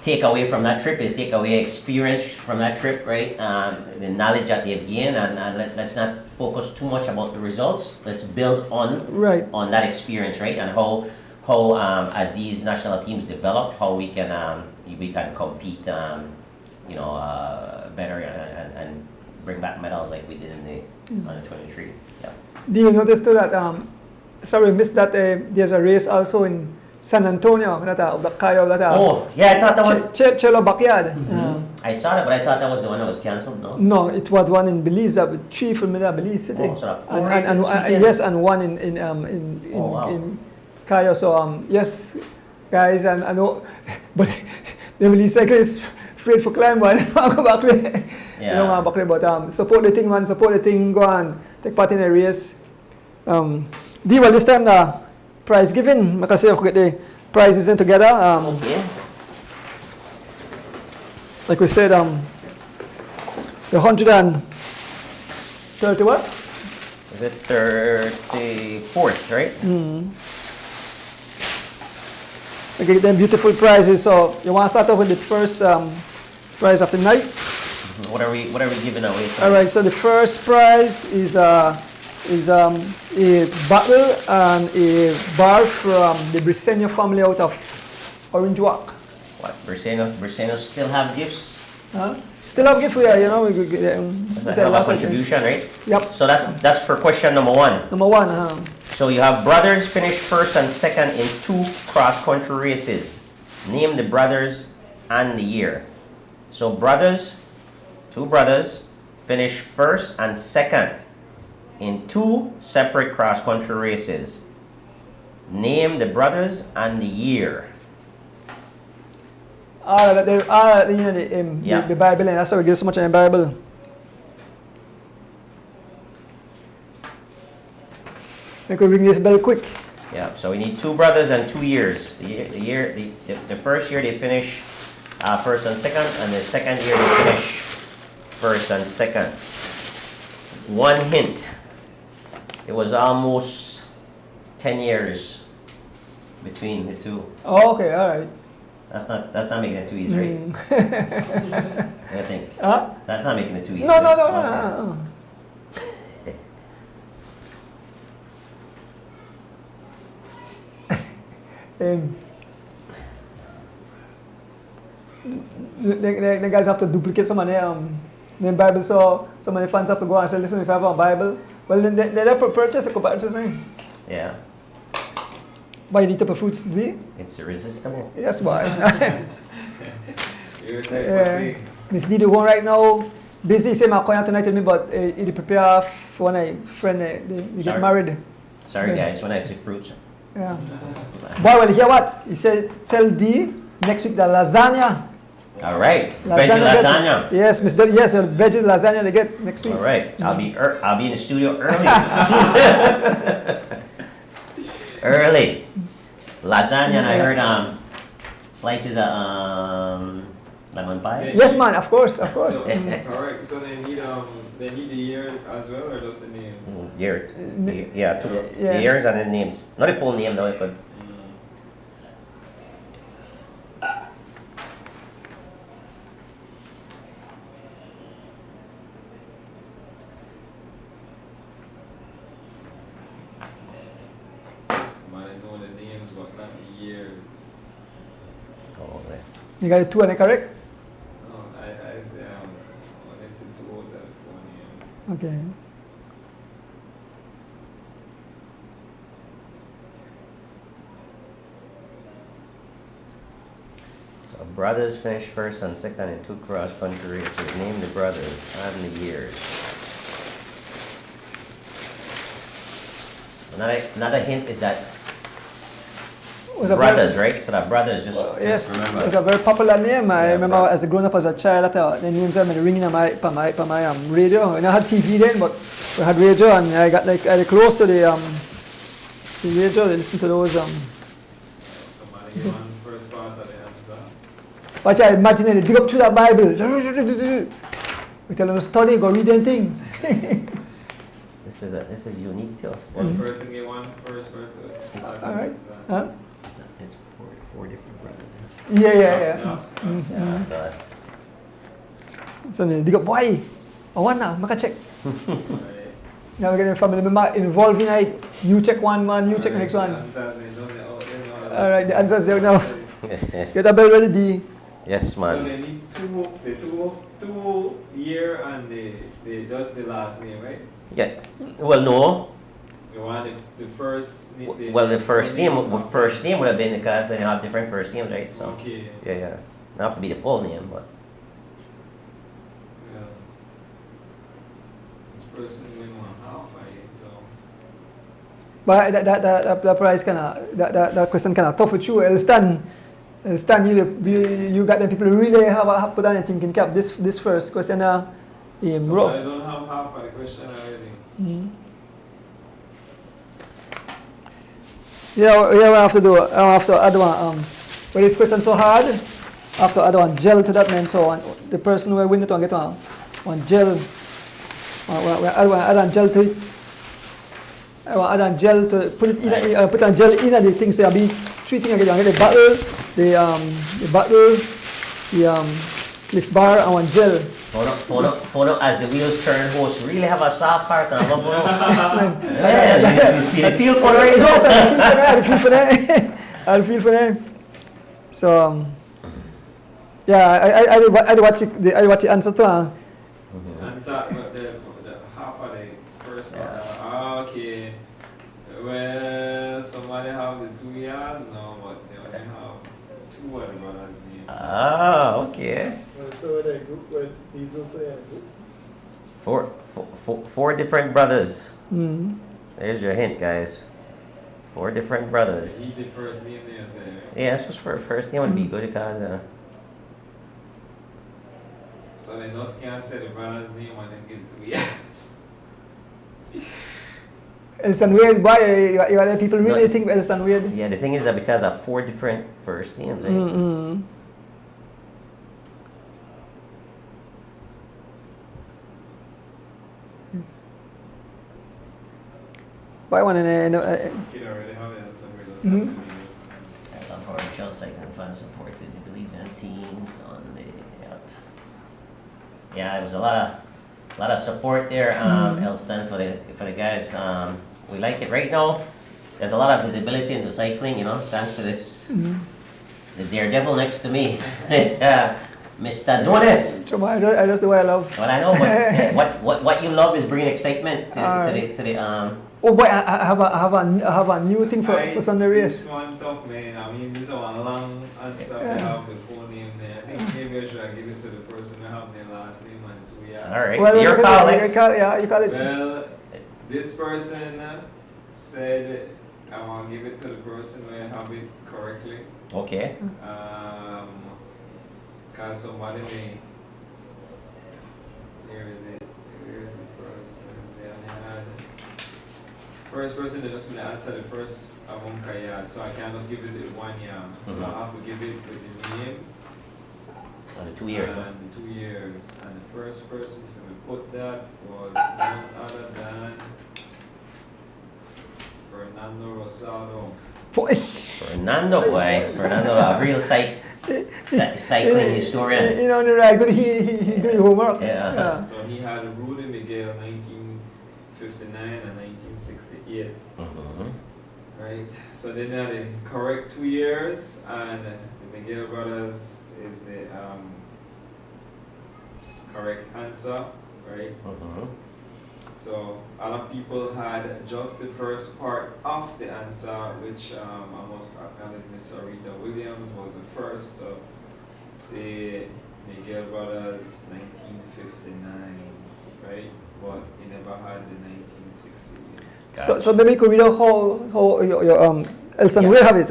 take away from that trip take away experience from that trip, right? The knowledge that they've gained, and let's not focus too much about the results. Let's build on that experience, right? And how as these national teams develop, how we can compete, you know, better and bring back medals like we did in the under 23. Yeah. Do you notice too that sorry, missed that there's a race also in San Antonio that of the Cayo that oh yeah, I thought that was Cello backyard. I saw that, but I thought that was the one that was cancelled, no? No, it was one in Belize, 3 from Belize City. Oh, so 4 races this weekend? Yes, and one in Oh, wow. in Cayo. So yes, guys, and I know, but the Belize cyclists afraid for climb one. Go back there. Yeah. You don't want back there, but support the thing, man. Support the thing. Go and take part in the race. Well, this time the prize giving. Like I say, get the prizes in together. Okay. Like we said, the 130 what? Is it 34th, right? Okay, then beautiful prizes. So you want to start off with the first prize of the night. What are we giving away? All right. So the first prize is a bottle and a bar from the Briseño family out of Orange Walk. What? Briseño still have gifts? Huh? Still have gift for you, you know. That's a hell of a contribution, right? Yep. So that's for question number 1. Number 1. So you have brothers finish first and second in 2 cross-country races. Name the brothers and the year. So two brothers finish first and second in 2 separate cross-country races. Name the brothers and the year. The Bible, and that's why we give so much in the Bible. We could ring this bell quick. Yeah, so we need 2 brothers and 2 years. The first year they finish first and second, and the second year they finish first and second. One hint: it was almost 10 years between the 2. Oh, okay, all right. That's not making it too easy, right? I think. Huh? That's not making it too easy. No. The guys have to duplicate some of the Bible, so some of the fans have to go and say, listen, if I have a Bible, well, then they purchase a purchase. Yeah. Why you need to put fruits, see? It's irresistible. That's why. Miss Didi one right now, busy, say my client tonight tell me, but he prepare for when a friend they get married. Sorry guys, when I say fruits. Yeah. Boy, well, hear what? He said, tell D next week the lasagna. All right, veggie lasagna. Yes, Miss Didi, yes, veggie lasagna they get next week. All right, I'll be in the studio early. Early. Lasagna, and I heard slices of lemon pie. Yes, man, of course. So, alright, so they need the year as well, or just the names? Year. Yeah, the years and the names. Not a full name though, it could. You got it 2 and correct? No, I say when I say 2 out of 1 Okay. So brothers finished first and second in 2 cross-country races. Name the brothers and the years. Another hint is that brothers, right? So that brothers, just remember. It was a very popular name. I remember as a grown up as a child, the names were ringing on my radio. And I had TV then, but we had radio, and I got close to the radio to listen to those. Somebody give one first part of the answer. But I imagine they dig up through the Bible. We tell them to study, go read anything. This is unique too. One person get one first part. All right. Huh? It's 4 different brothers. Yeah. So that's. So they dig up, why? I want now, make a check. Now we're getting family member involved in it. You check one man, you check the next one. All right, the answer's there now. Get a bell ready, D. Yes, man. So they need two year and just the last name, right? Yeah. Well, no. You want the first name? The first name would have been because they have different first names, right? So. Okay. Yeah. Not have to be the full name, but. person win one half of it. So But that price that question kind of tough with you. Elstan, you got the people who really have put on a thinking cap. This first question, so bro. I don't have half of the question already. Mm-hmm. Yeah, we have to do. I have to add one. But this question so hard. I have to add one gel to that man. So the person who win it one get one gel. We add on gel to it. I want add on gel to put it in. Put on gel in the things. So I'll be 3 things again. The bottle, the lift bar, and one gel. Photo as the wheels turn, host really have a soft heart and love one. You feel for it right now. Yes, I feel for them. So, yeah, I watch the answer to her. Answer, but the half of the first part. Okay. Well, somebody have the 2 years now, but they only have 2 of the brothers' names. Okay. So the group, what these also a group? Four different brothers. Mm. There's your hint, guys. 4 different brothers. He the first name there, say, right? Yeah, it's just for a first name would be good because So they just can't say the brother's name and then give 2 years. Elstan Weird, why you other people really think Elstan Weird? yeah, the thing is that because of 4 different first names, right? Mm-hmm. But I want to Kid already have the answer. We just have to make it. I love how Michelle Cycling Fund supported the Belize and teams on the Yeah, it was a lot of support there, Elston, for the guys. We like it right now. There's a lot of visibility into cycling, thanks to this the daredevil next to me, Mr. Donis. I just do what I love. Well, I know, but what you love is bringing excitement to the Oh boy, I have a new thing for Sunday race. This one tough, man. I mean, this one long answer. We have the full name there. I think maybe I should give it to the person who have their last name and 2 years. All right, Well, your call, Alex. you call it. Well, this person said I want to give it to the person who have it correctly. Okay. Cause somebody may. Where is it? Where is the person? They only had. First person that just want to answer the first year, so I can't just give it the 1 year. So I have to give it with the name. And the 2 years. And 2 years. And the first person who put that was none other than Fernando Rosado. Fernando, a real cycling historian. You know, the right good. He do homework. Yeah. So he had Rudy Miguel 1959 and 1968. Right. So they had the correct 2 years, and the Miguel brothers is the correct answer, right? So other people had just the first part of the answer, which I must acknowledge Miss Rita Williams was the first to say Miguel Brothers 1959, right? But he never had the 1968. So maybe you could read out how your Elson will have it.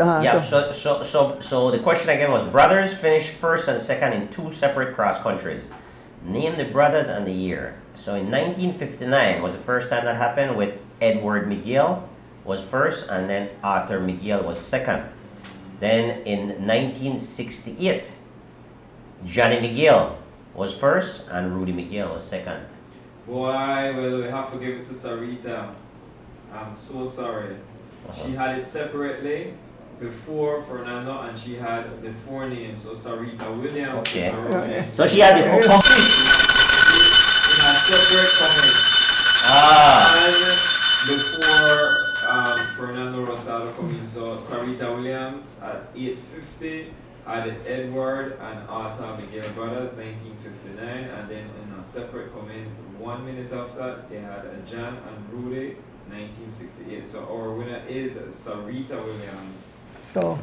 So the question again was brothers finished first and second in 2 separate cross countries. Name the brothers and the year. So in 1959 was the first time that happened with Edward Miguel was first and then Arthur Miguel was second. Then in 1968, Johnny Miguel was first and Rudy Miguel was second. Boy, well, we have to give it to Sarita. I'm so sorry. She had it separately before Fernando, and she had the 4 names. So Sarita Williams. Okay. Is her own name. So she had the She had separate comments. And before Fernando Rosado come in, so Sarita Williams at 8:50 had Edward and Arthur Miguel Brothers 1959, and then in a separate comment 1 minute after they had John and Rudy 1968. So our winner is Sarita Williams. So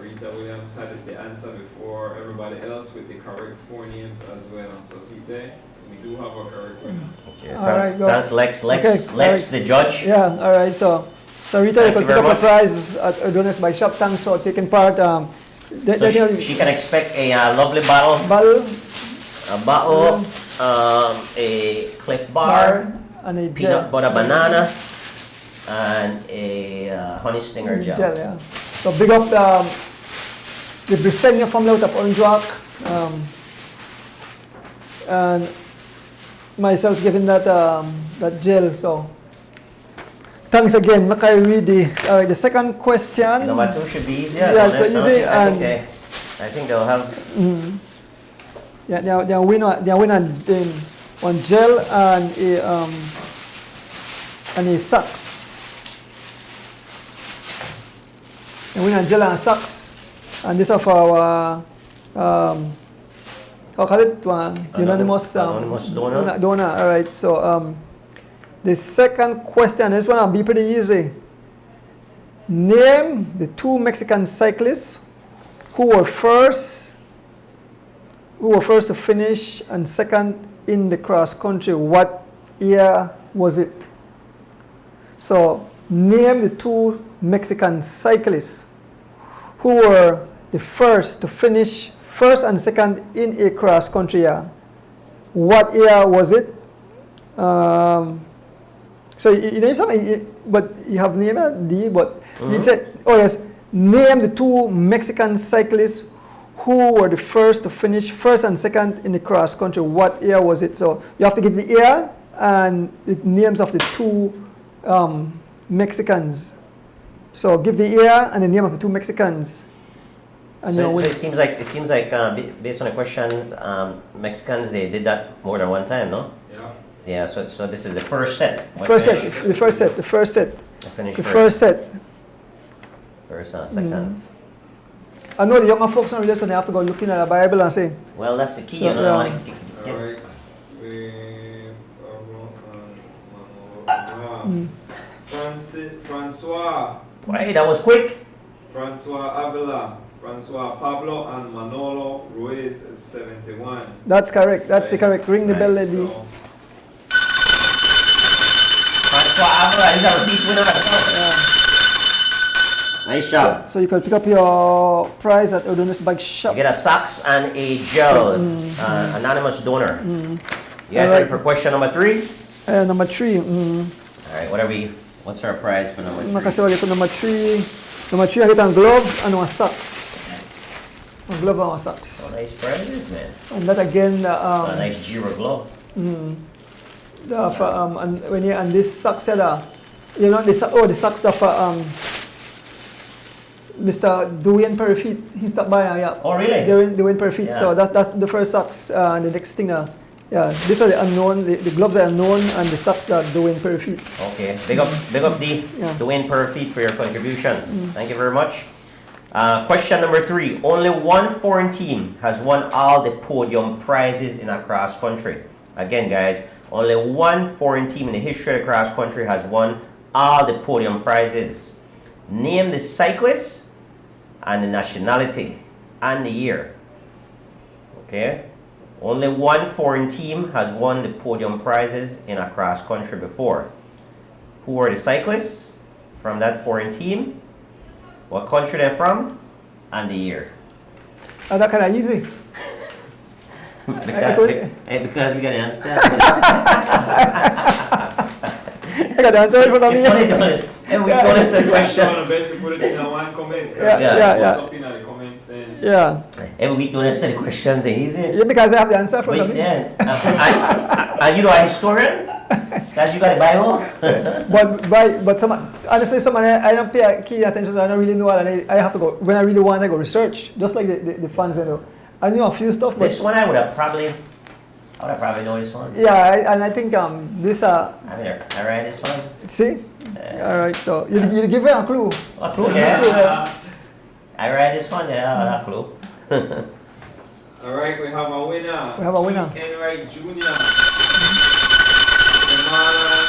Rita Williams had the answer before everybody else with the correct 4 names as well. So see there, we do have a correct winner. Okay, All thanks, right, go. thanks Lex. Lex, Okay, Lex, all the judge. Yeah, all right. So Rita, Thank you you could pick very up a much. prize at Adonis Bike Shop. Thanks for taking part. So she can expect a lovely bottle, bottle, a bottle, a Cliff Bar, and a peanut gel. butter banana, and a honey stinger gel. Yeah. So big up the Britannia family out of Orange Rock. And myself giving that that gel. So thanks again, Makai Reedy. All right, the second question. Number 2 should be easier. Yeah, so easy I think they'll have. Yeah, they win one gel and a socks. They win a gel and socks, and this of our how call it unanimous Anonymous donor. donor. All right, so the second question, this one will be pretty easy. Name the 2 Mexican cyclists who were first to finish and second in the cross country. What year was it? So name the 2 Mexican cyclists who were the first to finish first and second in a cross country year. What year was it? So you know something, but you have name it, but you said, oh yes, name the 2 Mexican cyclists who were the first to finish first and second in the cross country. What year was it? So you have to give the year and the names of the 2 Mexicans. So give the year and the name of the 2 Mexicans. And So it seems like based on the questions, Mexicans, they did that more than one time, no? Yeah. Yeah. So this is the first set. the first set. I finished The first set. First and second. I know the younger folks don't really listen, they have to go looking at the Bible and say, Well, that's the key. So, You know, yeah. I wanna get- Alright. Francois. Wait, that was quick. Francois Avila, Francois Pablo, and Manolo Ruiz is 71. that's correct, that's the correct. Ring the bell, Right, lady. so, Francois Avila, he's a repeat winner as well. Nice job. So you can pick up your prize at Adonis Bike You Shop. get a socks and a gel. Anonymous donor. You guys Alright. ready for question number 3? Number 3, All right. What's our prize for number 3? makasi wali ko number 3. Number 3, I get a glove and a socks. A glove and a socks. Oh, nice prizes, man. And that again, A nice Giro glove. and when you and this socks, you know, the socks that Mr. Dwayne Perfit, he stopped by, yeah. Oh, really? Dwayne Perfit. Yeah. So that's the first socks. And the next thing, yeah, these are the unknown. The gloves are unknown, and the socks that Dwayne Perfit. Okay. Big up D. Yeah. Dwayne Perfit for your contribution. Thank you very much. Question number 3. Only one foreign team has won all the podium prizes in a cross country. Again, guys, only one foreign team in the history of the cross country has won all the podium prizes. Name the cyclist and the nationality and the year. Okay? Only one foreign team has won the podium prizes in a cross country before. Who are the cyclists from that foreign team? What country they're from? And the year. That kind of easy. Because we got to answer. I got the answer for me. It's funny to us. And we don't answer the question. Trying to basically put it in one comment. Yeah. What's up in the comments saying, Yeah. Every week don't answer the questions, ain't easy. Yeah, because I have the answer for But me. yeah, you know a historian? Because you got a Bible? But honestly, I don't pay key attention. I don't really know, and I have to go when I really want. I go research, just like the fans. You know, I knew a few stuff, but This one I would have probably known this one. yeah, and I think this I mean, I read this one. see, all right. So you give me a clue. A clue, yeah. I read this one, yeah, a clue. Alright, we have a winner. We have a winner. Enright Jr. Malan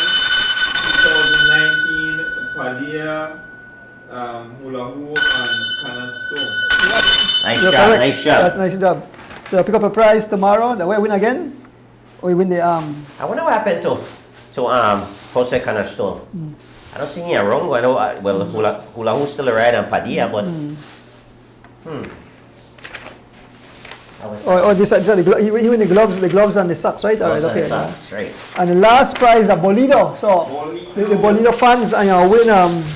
2019 Padilla, Hula Hoop, and Canastone. Nice You're job, correct. nice job. Nice job. So pick up a prize tomorrow. The way win again. We win the I wonder what happened to Jose Canasto. I don't see him around. I know, well, Hula Hoop's still around and Padilla, but this he win the gloves and the socks, right? Alright, okay. Right. And the last prize a Bolido. So the Bolido fans and you win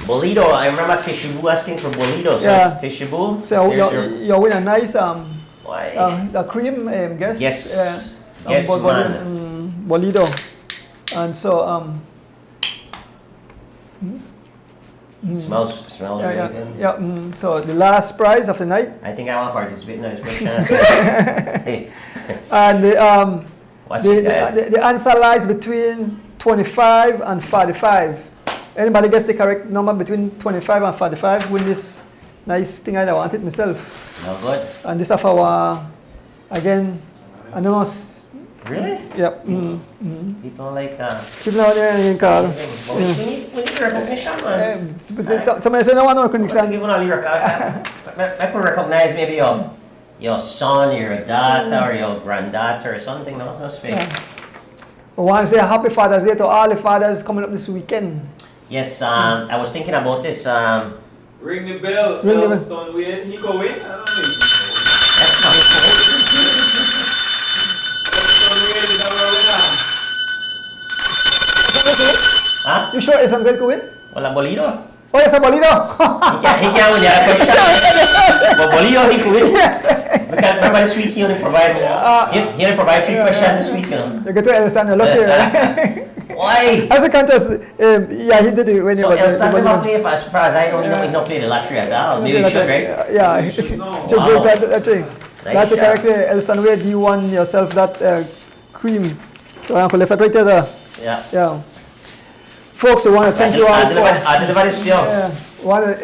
Bolido. I remember Tishibu asking for Bolido. So Yeah. Tishibu. so here's you win a nice Why? the cream guess. Yes. Yes, Bolido. And so Smells really good. so the last prize of the night I think I want to participate in this question. and Watch it, guys. the answer lies between 25 and 45. Anybody gets the correct number between 25 and 45 win this nice thing. I want it myself. Smell good. And this of our again anonymous. Really? Yep. People like Keep it out there in car. we need recognition, man. But somebody said no one no connection. People don't I could recognize maybe your son, your daughter, or your granddaughter, or something. No, it's fake. I want to say Happy Father's Day to all the fathers coming up this weekend. Yes, I was thinking about this. Ring the bell. Ring the bell. Elston win. He go win. I don't know. That's not Elston win is our winner. Huh? You sure it's going to win? Wala Bolido. Oh, yes, a Bolido. He can't win the other question. But Bolido, he could win. Because remember this week he only provided he only provided 3 questions this week, you know. You get to understand. You're lucky, right? Why? As a contest, yeah, he did it when he So was Elston did not play, as far as I know, he don't play the lottery at all. Maybe he should, right? Yeah, You should know. should Wow. break that thing. Nice That's the shot. correct Elston Wade. You won yourself that cream. So I'm going to left it right there. Yeah. Yeah. Folks, I want to thank you all for. I delivered it still. Yeah. Want Oh, to,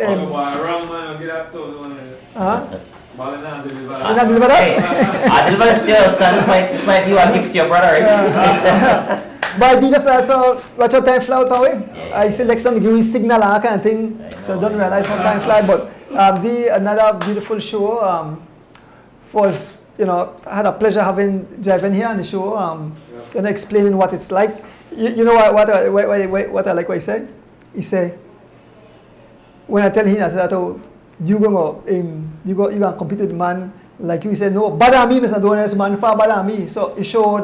wrong man. Get up to the one is. Ball in hand, deliver. you not deliver Hey, that? I delivered it still. Elston. This might be a gift to your brother, right? But we just also watch your time fly out away. Yeah. I see next time give me signal and kind of thing. So don't realize how time fly. But another beautiful show was, I had a pleasure having Javin here on the show. Explaining what it's like. You know what I like what he said? He said, when I tell him that you gonna compete with the man like you, he said, no, bother me, Mr. Donis, man, far bother me. So it showed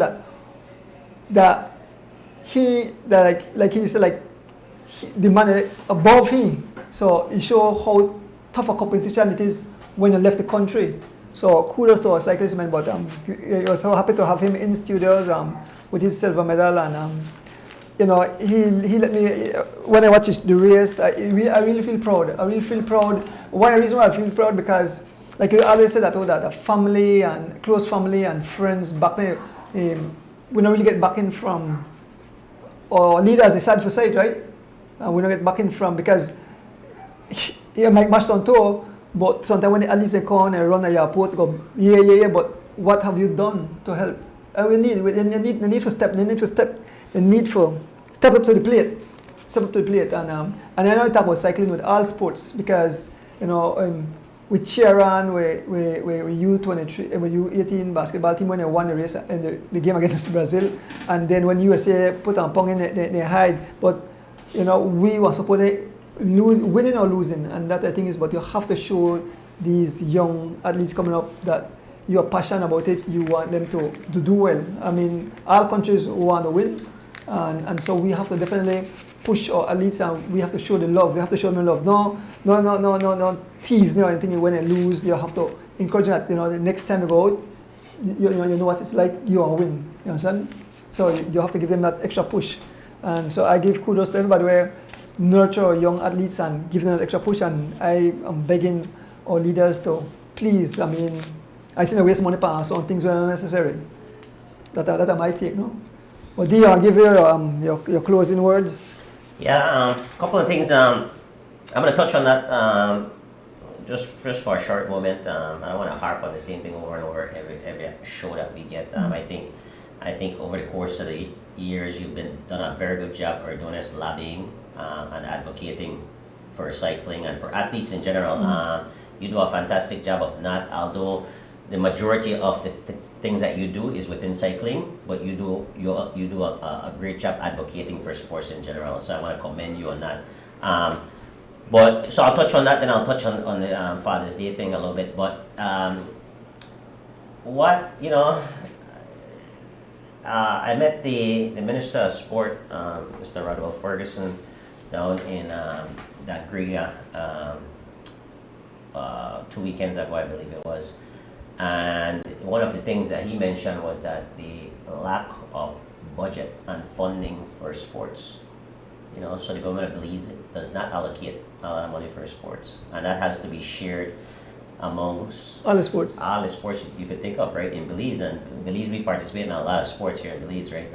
that he said the man above him. So it shows how tough a competition it is when you left the country. So kudos to our cyclist man, but I was so happy to have him in studios with his silver medal, and he let me, when I watch the race, I really feel proud. I really feel proud. One reason why I feel proud, because like you always say that the family and close family and friends back there, we don't really get backing from, or leaders is sad for say it, right? We don't get backing from, because he might match on tour, but sometimes when at least they come and run at your airport, go, yeah, but what have you done to help? We need for step, step up to the plate. And I know I talk about cycling with all sports, because, we cheer on, we U23, we U18 basketball team when they won the race in the game against Brazil, and then when USA put on pong in, they hide. But, we were supposed to winning or losing, and that I think is what you have to show these young athletes coming up, that you are passionate about it, you want them to do well. I mean, all countries want to win, and so we have to definitely push our athletes, and we have to show the love. We have to show them love. No tease, no anything. When they lose, you have to encourage that. The next time you go out, you know what it's like. You are win. You understand? So you have to give them that extra push. And so I give kudos to everybody where nurture young athletes and give them an extra push. And I am begging our leaders to please. I mean, I see them waste money on things when unnecessary. That I might take, no. Well, Dio, I'll give you your closing words. Yeah, a couple of things. I'm going to touch on that just for a short moment. I don't want to harp on the same thing over and over every show that we get. I think over the course of the years, you've done a very good job of doing this lobbying and advocating for cycling and for athletes in general. You do a fantastic job of not, although the majority of the things that you do is within cycling, but you do a great job advocating for sports in general. So I want to commend you on that. But so I'll touch on that, then I'll touch on the Father's Day thing a little bit. But what I met the Minister of Sport, Mr. Rodwell Ferguson, down in Dagria 2 weekends ago, I believe it was. And one of the things that he mentioned was that the lack of budget and funding for sports. So the government of Belize does not allocate a lot of money for sports, and that has to be shared amongst all the sports you could think of, right? In Belize, and Belize, we participate in a lot of sports here in Belize, right?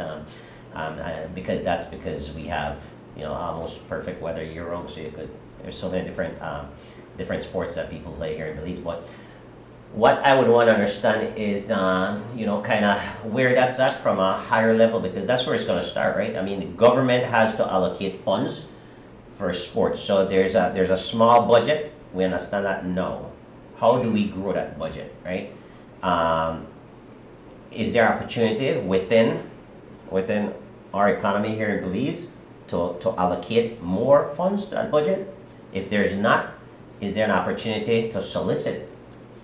Because we have almost perfect weather year round, so there's so many different sports that people play here in Belize. But what I would want to understand is, kind of where that's at from a higher level, because that's where it's going to start, right? I mean, the government has to allocate funds for sports. So there's a small budget. We understand that now. How do we grow that budget, right? Is there opportunity within our economy here in Belize to allocate more funds to that budget? If there's not, is there an opportunity to solicit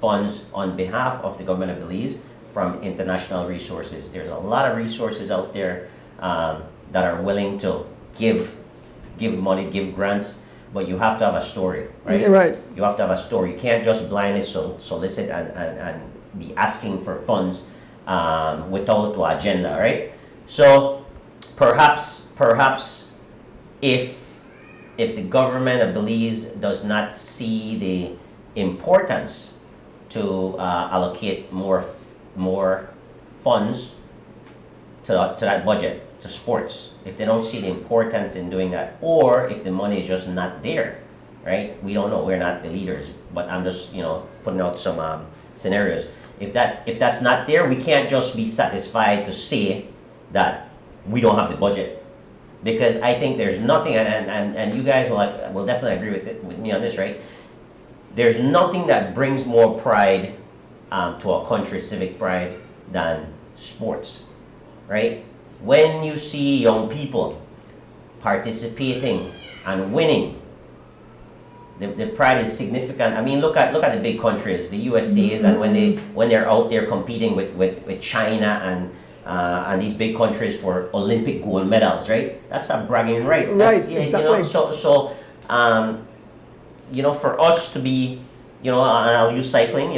funds on behalf of the government of Belize from international resources? There's a lot of resources out there that are willing to give money, give grants, but you have to have a story, right? Yeah, right. You have to have a story. You can't just blindly solicit and be asking for funds without the agenda, right? So perhaps if the government of Belize does not see the importance to allocate more funds to that budget, to sports, if they don't see the importance in doing that, or if the money is just not there, right? We don't know. We're not the leaders, but I'm just putting out some scenarios. If that's not there, we can't just be satisfied to say that we don't have the budget, because I think there's nothing, and you guys will definitely agree with me on this, right? There's nothing that brings more pride to a country's civic pride than sports, right? When you see young people participating and winning, the pride is significant. I mean, look at the big countries, the USA's, and when they're out there competing with China and these big countries for Olympic gold medals, right? That's a bragging right. Right, exactly. For us to be, and I'll use cycling,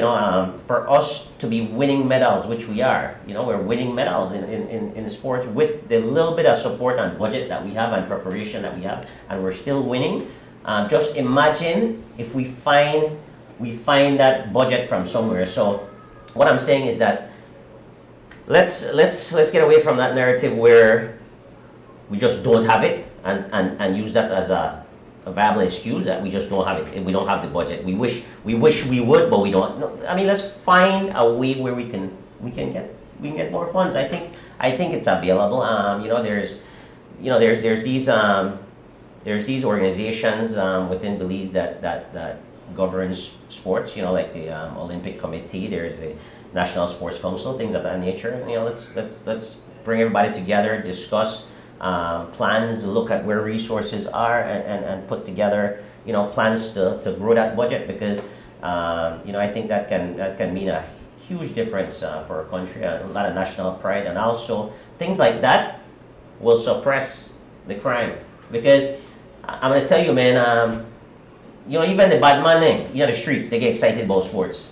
for us to be winning medals, which we are, we're winning medals in sports with the little bit of support and budget that we have and preparation that we have, and we're still winning. Just imagine if we find that budget from somewhere. So what I'm saying is that let's get away from that narrative where we just don't have it and use that as a viable excuse that we just don't have it. We don't have the budget. We wish we would, but we don't. No, I mean, let's find a way where we can get more funds. I think it's available. There's these organizations within Belize that governs sports. Like the Olympic Committee. There's the National Sports Council, things of that nature. Let's bring everybody together, discuss plans, look at where resources are, and put together plans to grow that budget, because I think that can mean a huge difference for our country, a lot of national pride, and also things like that will suppress the crime. Because I'm gonna tell you, man, even the bad man, the streets, they get excited about sports,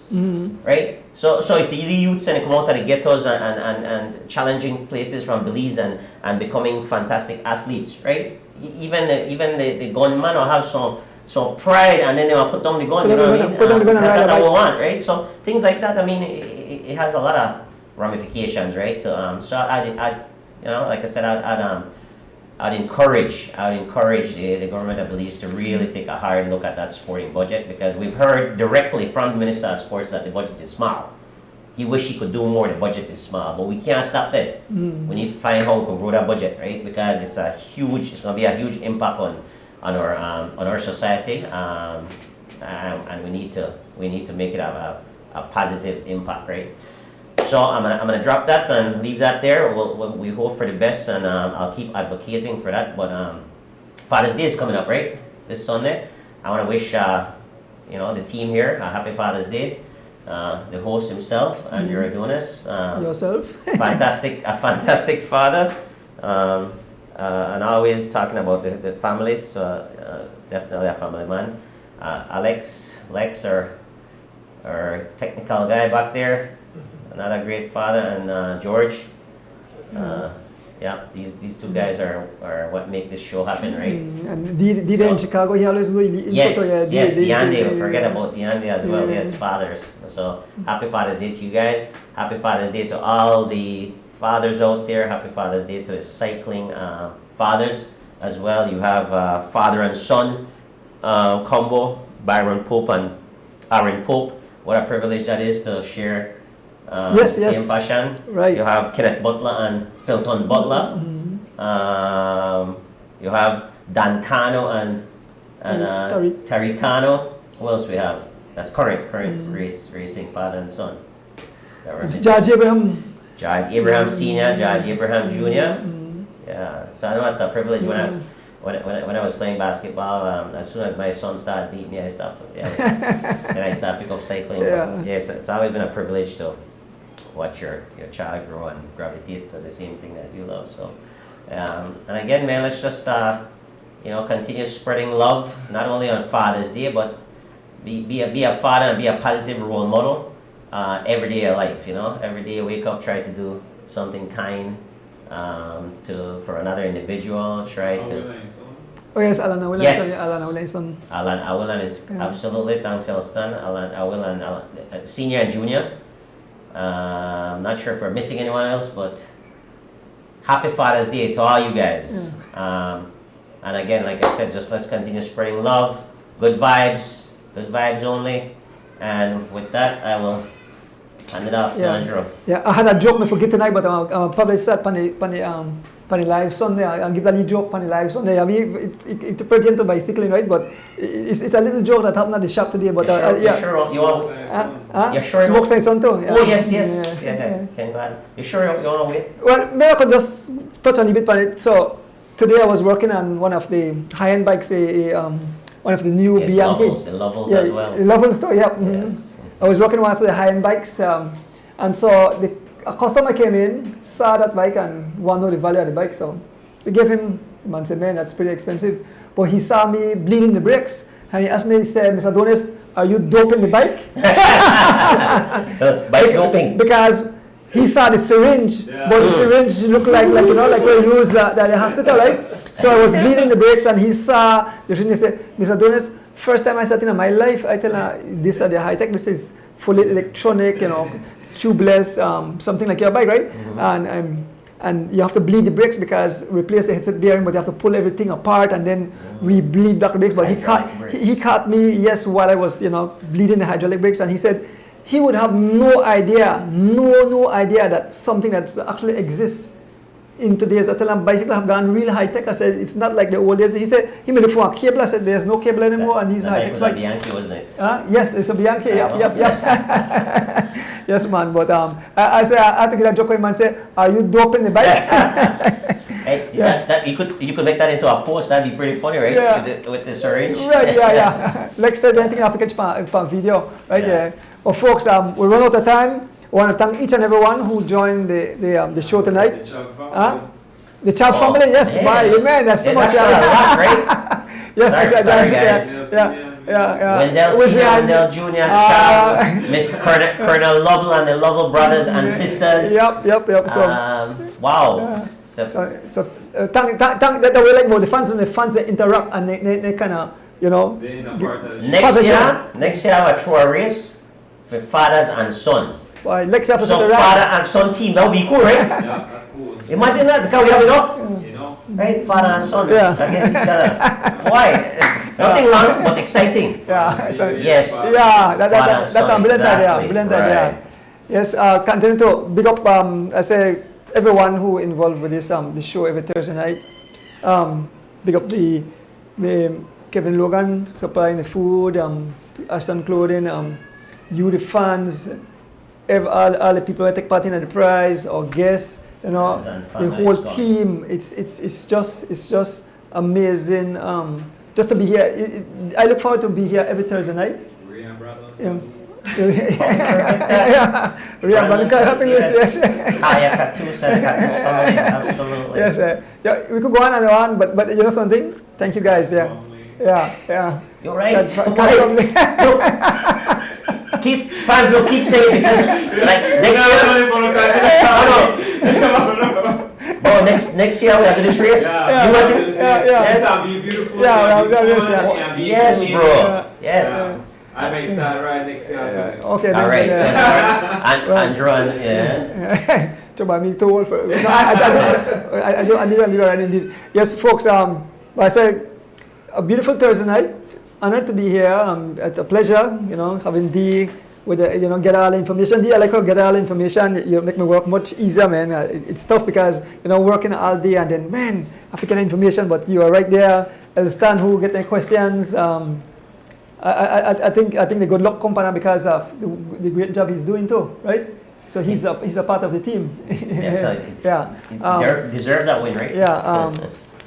right? So if the youths and come out of the ghettos and challenging places from Belize and becoming fantastic athletes, right? Even the gunman will have some pride, and then they'll put down the gun. Put down the gun and ride a That's what we bike. want, right? So things like that. I mean, it has a lot of ramifications, right? So like I said, I'd encourage the government of Belize to really take a hard look at that sporting budget, because we've heard directly from the Minister of Sports that the budget is small. He wish he could do more. The budget is small, but we can't stop that. We need to find how we can grow that budget, right? Because it's going to be a huge impact on our society, and we need to make it a a positive impact, right? So I'm gonna drop that and leave that there. We hope for the best, and I'll keep advocating for that. But Father's Day is coming up, right? This Sunday. I want to wish the team here a happy Father's Day. The host himself, Andrew Adonis. Yourself. A fantastic father, and always talking about the family. So definitely a family man. Lex, our technical guy back there, another great father, and George. Yeah, these two guys are what make this show happen, right? And Dida in Chicago, he always go in Yes, Dida, Deande, forget about Deande as well. Yes, fathers. So happy Father's Day to you guys. Happy Father's Day to all the fathers out there. Happy Father's Day to the cycling fathers as well. You have father and son combo, Byron Pope and Aaron Pope. What a privilege that is to share same passion. Right. You have Kenneth Butler and Philton Butler. You have Dan Cano and Terry Cano. Who else we have? That's current racing father and son. George Abraham. George Abraham Senior, George Abraham Junior. Yeah, so I know it's a privilege when I was playing basketball. As soon as my son started beating me, I stopped. And I started picking up cycling. But it's always been a privilege to watch your child grow and gravitate to the same thing that you love. So, and again, man, let's just continue spreading love, not only on Father's Day, but be a father and be a positive role model every day of life. Every day you wake up, try to do something kind for another individual. Try to. Oh yes, Alan Awilan. Yes. Alan Awilan. Alan Awilan is absolutely, thanks Elston. Alan Awilan, senior and junior. I'm not sure if we're missing anyone else, but happy Father's Day to all you guys. And again, like I said, just let's continue spreading love, good vibes only. And with that, I will hand it off to Andrew. Yeah, I had a joke I forget tonight, but I'll probably start on the live Sunday. I'll give a little joke on the live Sunday. I mean, it pertains to bicycling, right? But it's a little joke that happened at the shop today. But you sure you want? You sure? Smoke sign son too. Oh yes. Yeah. Okay, glad. You sure you want to wait? Well, maybe I could just touch a little bit on it. So today I was working on one of the high-end bikes, one of the new Bianchi. The Lovels as well. The Lovels too, yeah. Yes. I was working on one of the high-end bikes, and so a customer came in, saw that bike and wanted to know the value of the bike. So we gave him, man said, man, that's pretty expensive. But he saw me bleeding the brakes, and he asked me, he said, Mr. Adonis, are you doping the bike? Bike doping. Because he saw the syringe, but the syringe looked like we use at the hospital, right? So I was bleeding the brakes, and he saw the syringe. He said, Mr. Adonis, first time I sat in my life, I tell her, this are the high tech, this is fully electronic, tubeless, something like your bike, right? And you have to bleed the brakes because replace the headset bearing, but you have to pull everything apart and then re-bleed back the brakes. But he caught me, while I was, bleeding the hydraulic brakes, and he said he would have no idea that something that actually exists in today's. I tell him bicycles have gone real high tech. I said it's not like the old days. He said he made it for a cable. I said there's no cable anymore, and these high tech bike. Bianchi, wasn't it? Yes, it's a Bianchi. Yep. Yes, man. But I said I had to get a joke with him and say, "Are you doping the bike?" Hey, that you could make that into a post. That'd be pretty funny, right? Yeah. With the syringe. Right. Yeah. Like said, anything I have to catch on video, right? Yeah. Well, folks, we run out of time. I want to thank each and everyone who joined the show tonight. The Chubb family, yes, amen. That's so much. Right? Yes, sorry, guys. Yeah. Wendell Senior, Wendell Junior, Mr. Colonel Lovell and the Lovell brothers and sisters. Yep. So, wow. So thank that way like about the fans they interact and they kind of Next year I will throw a race for fathers and son. Well, next episode, so father and son team, that would be cool, right? Yeah, that's cool. Imagine that, because we have enough. Right? Father and son against each other. Why? Nothing wrong, but exciting. Yes. Yeah, that's a brilliant idea. Yes, continue to big up, I say, everyone who involved with this show every Thursday night. Big up the Kevin Logan supplying the food, Ashton Clothing, you, the fans, all the people who take part in the prize, or guests, you know, the whole team. It's just amazing. Just to be here. I look forward to be here every Thursday night. Absolutely. Yes, yeah, we could go on and on, but you know something? Thank you guys. Yeah. You're right. Keep fans will keep saying it because like next year. Next year we have this race. Yeah. You watch it? Yes, that'll be beautiful. Yes, bro. Yes. I may start right next year. Okay. All right. So Andrew, yeah. Coba me too old for. No, I don't indeed. Yes, folks. I say a beautiful Thursday night. Honored to be here. It's a pleasure. You know, having D with get all the information. D, I like how get all the information. You make me work much easier, man. It's tough because working all day and then man, I have to get information, but you are right there. I'll stand who get any questions. I think the good luck company because of the great job he's doing too, right? So he's a part of the team. Yeah. They deserve that win, right? Yeah.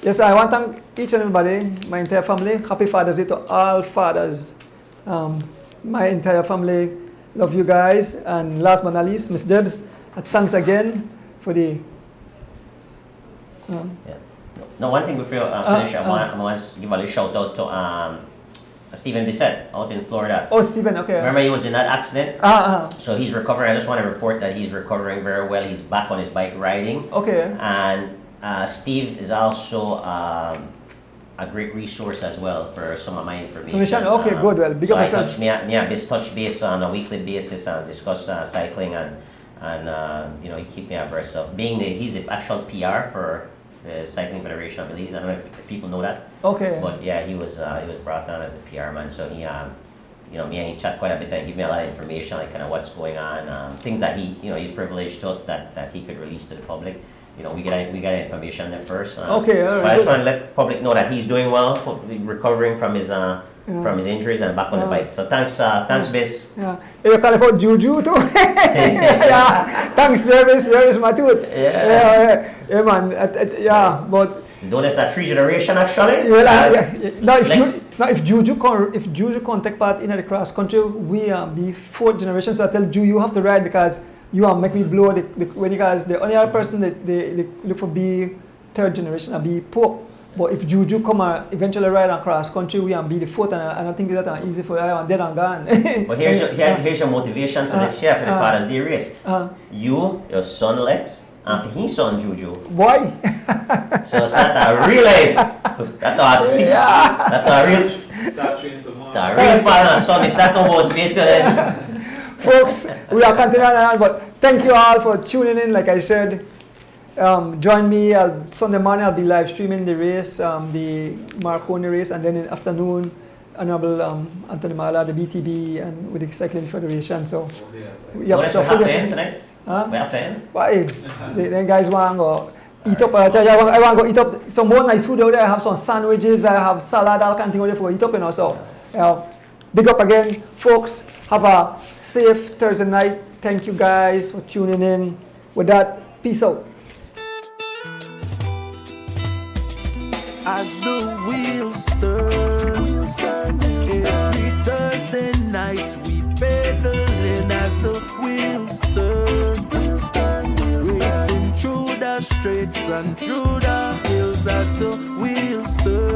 Yes, I want to thank each and everybody, my entire family. Happy Father's Day to all fathers. My entire family, love you guys. And last but not least, Miss Debs, thanks again for the. No, one thing before I finish, I want to give a little shout out to Stephen Bissett out in Florida. Oh, Stephen, okay. Remember he was in that accident? So he's recovering. I just want to report that he's recovering very well. He's back on his bike riding. Okay. And Steve is also a great resource as well for some of my information. Okay, good. Well, big up so I touch base on a weekly basis and discuss cycling and he keep me abreast of he's the actual PR for the Cycling Federation of Belize. I don't know if people know that. Okay. But yeah, he was brought on as a PR man, so he me and he chat quite a bit and give me a lot of information, like kind of what's going on, things that he's privileged to that he could release to the public. We get information there first. Okay, all right. But I just want to let the public know that he's doing well, for recovering from his injuries and back on the bike. So thanks, Bis. Yeah. You call about Juju too. Yeah. Thanks, Jervis Matut. Yeah, man. But. Don't that 3 generation actually? Now, if Juju can take part in the cross country, we be 4th generation. So I tell Ju, you have to ride because you make me blow because the only other person that they look for be 3rd generation and be Pope. But if Juju come eventually ride across country, we be the 4th, and I don't think that's easy for you. Dead and gone. But here's your motivation for next year for the Father's Day race. You, your son Lex, and for his son Juju. Why? So it's not a relay. That's a real. Start training tomorrow. The real father and son. If that no motivated. Folks, we are continuing on, but thank you all for tuning in. Like I said, join me Sunday morning. I'll be live streaming the race, the Marconi race, and then in the afternoon, Honorable Anthony Mala, the BTB, and with the Cycling Federation. So, So half the end tonight? We have to end? Why? Then guys want to go eat up. I want to go eat up some more nice food out there. I have some sandwiches. I have salad. All kind of things for eat up, So, big up again, folks. Have a safe Thursday night. Thank you guys for tuning in. With that, peace out. As the wheels turn, every Thursday night we pedaling as the wheels turn, racing through the streets and through the hills as the wheels turn.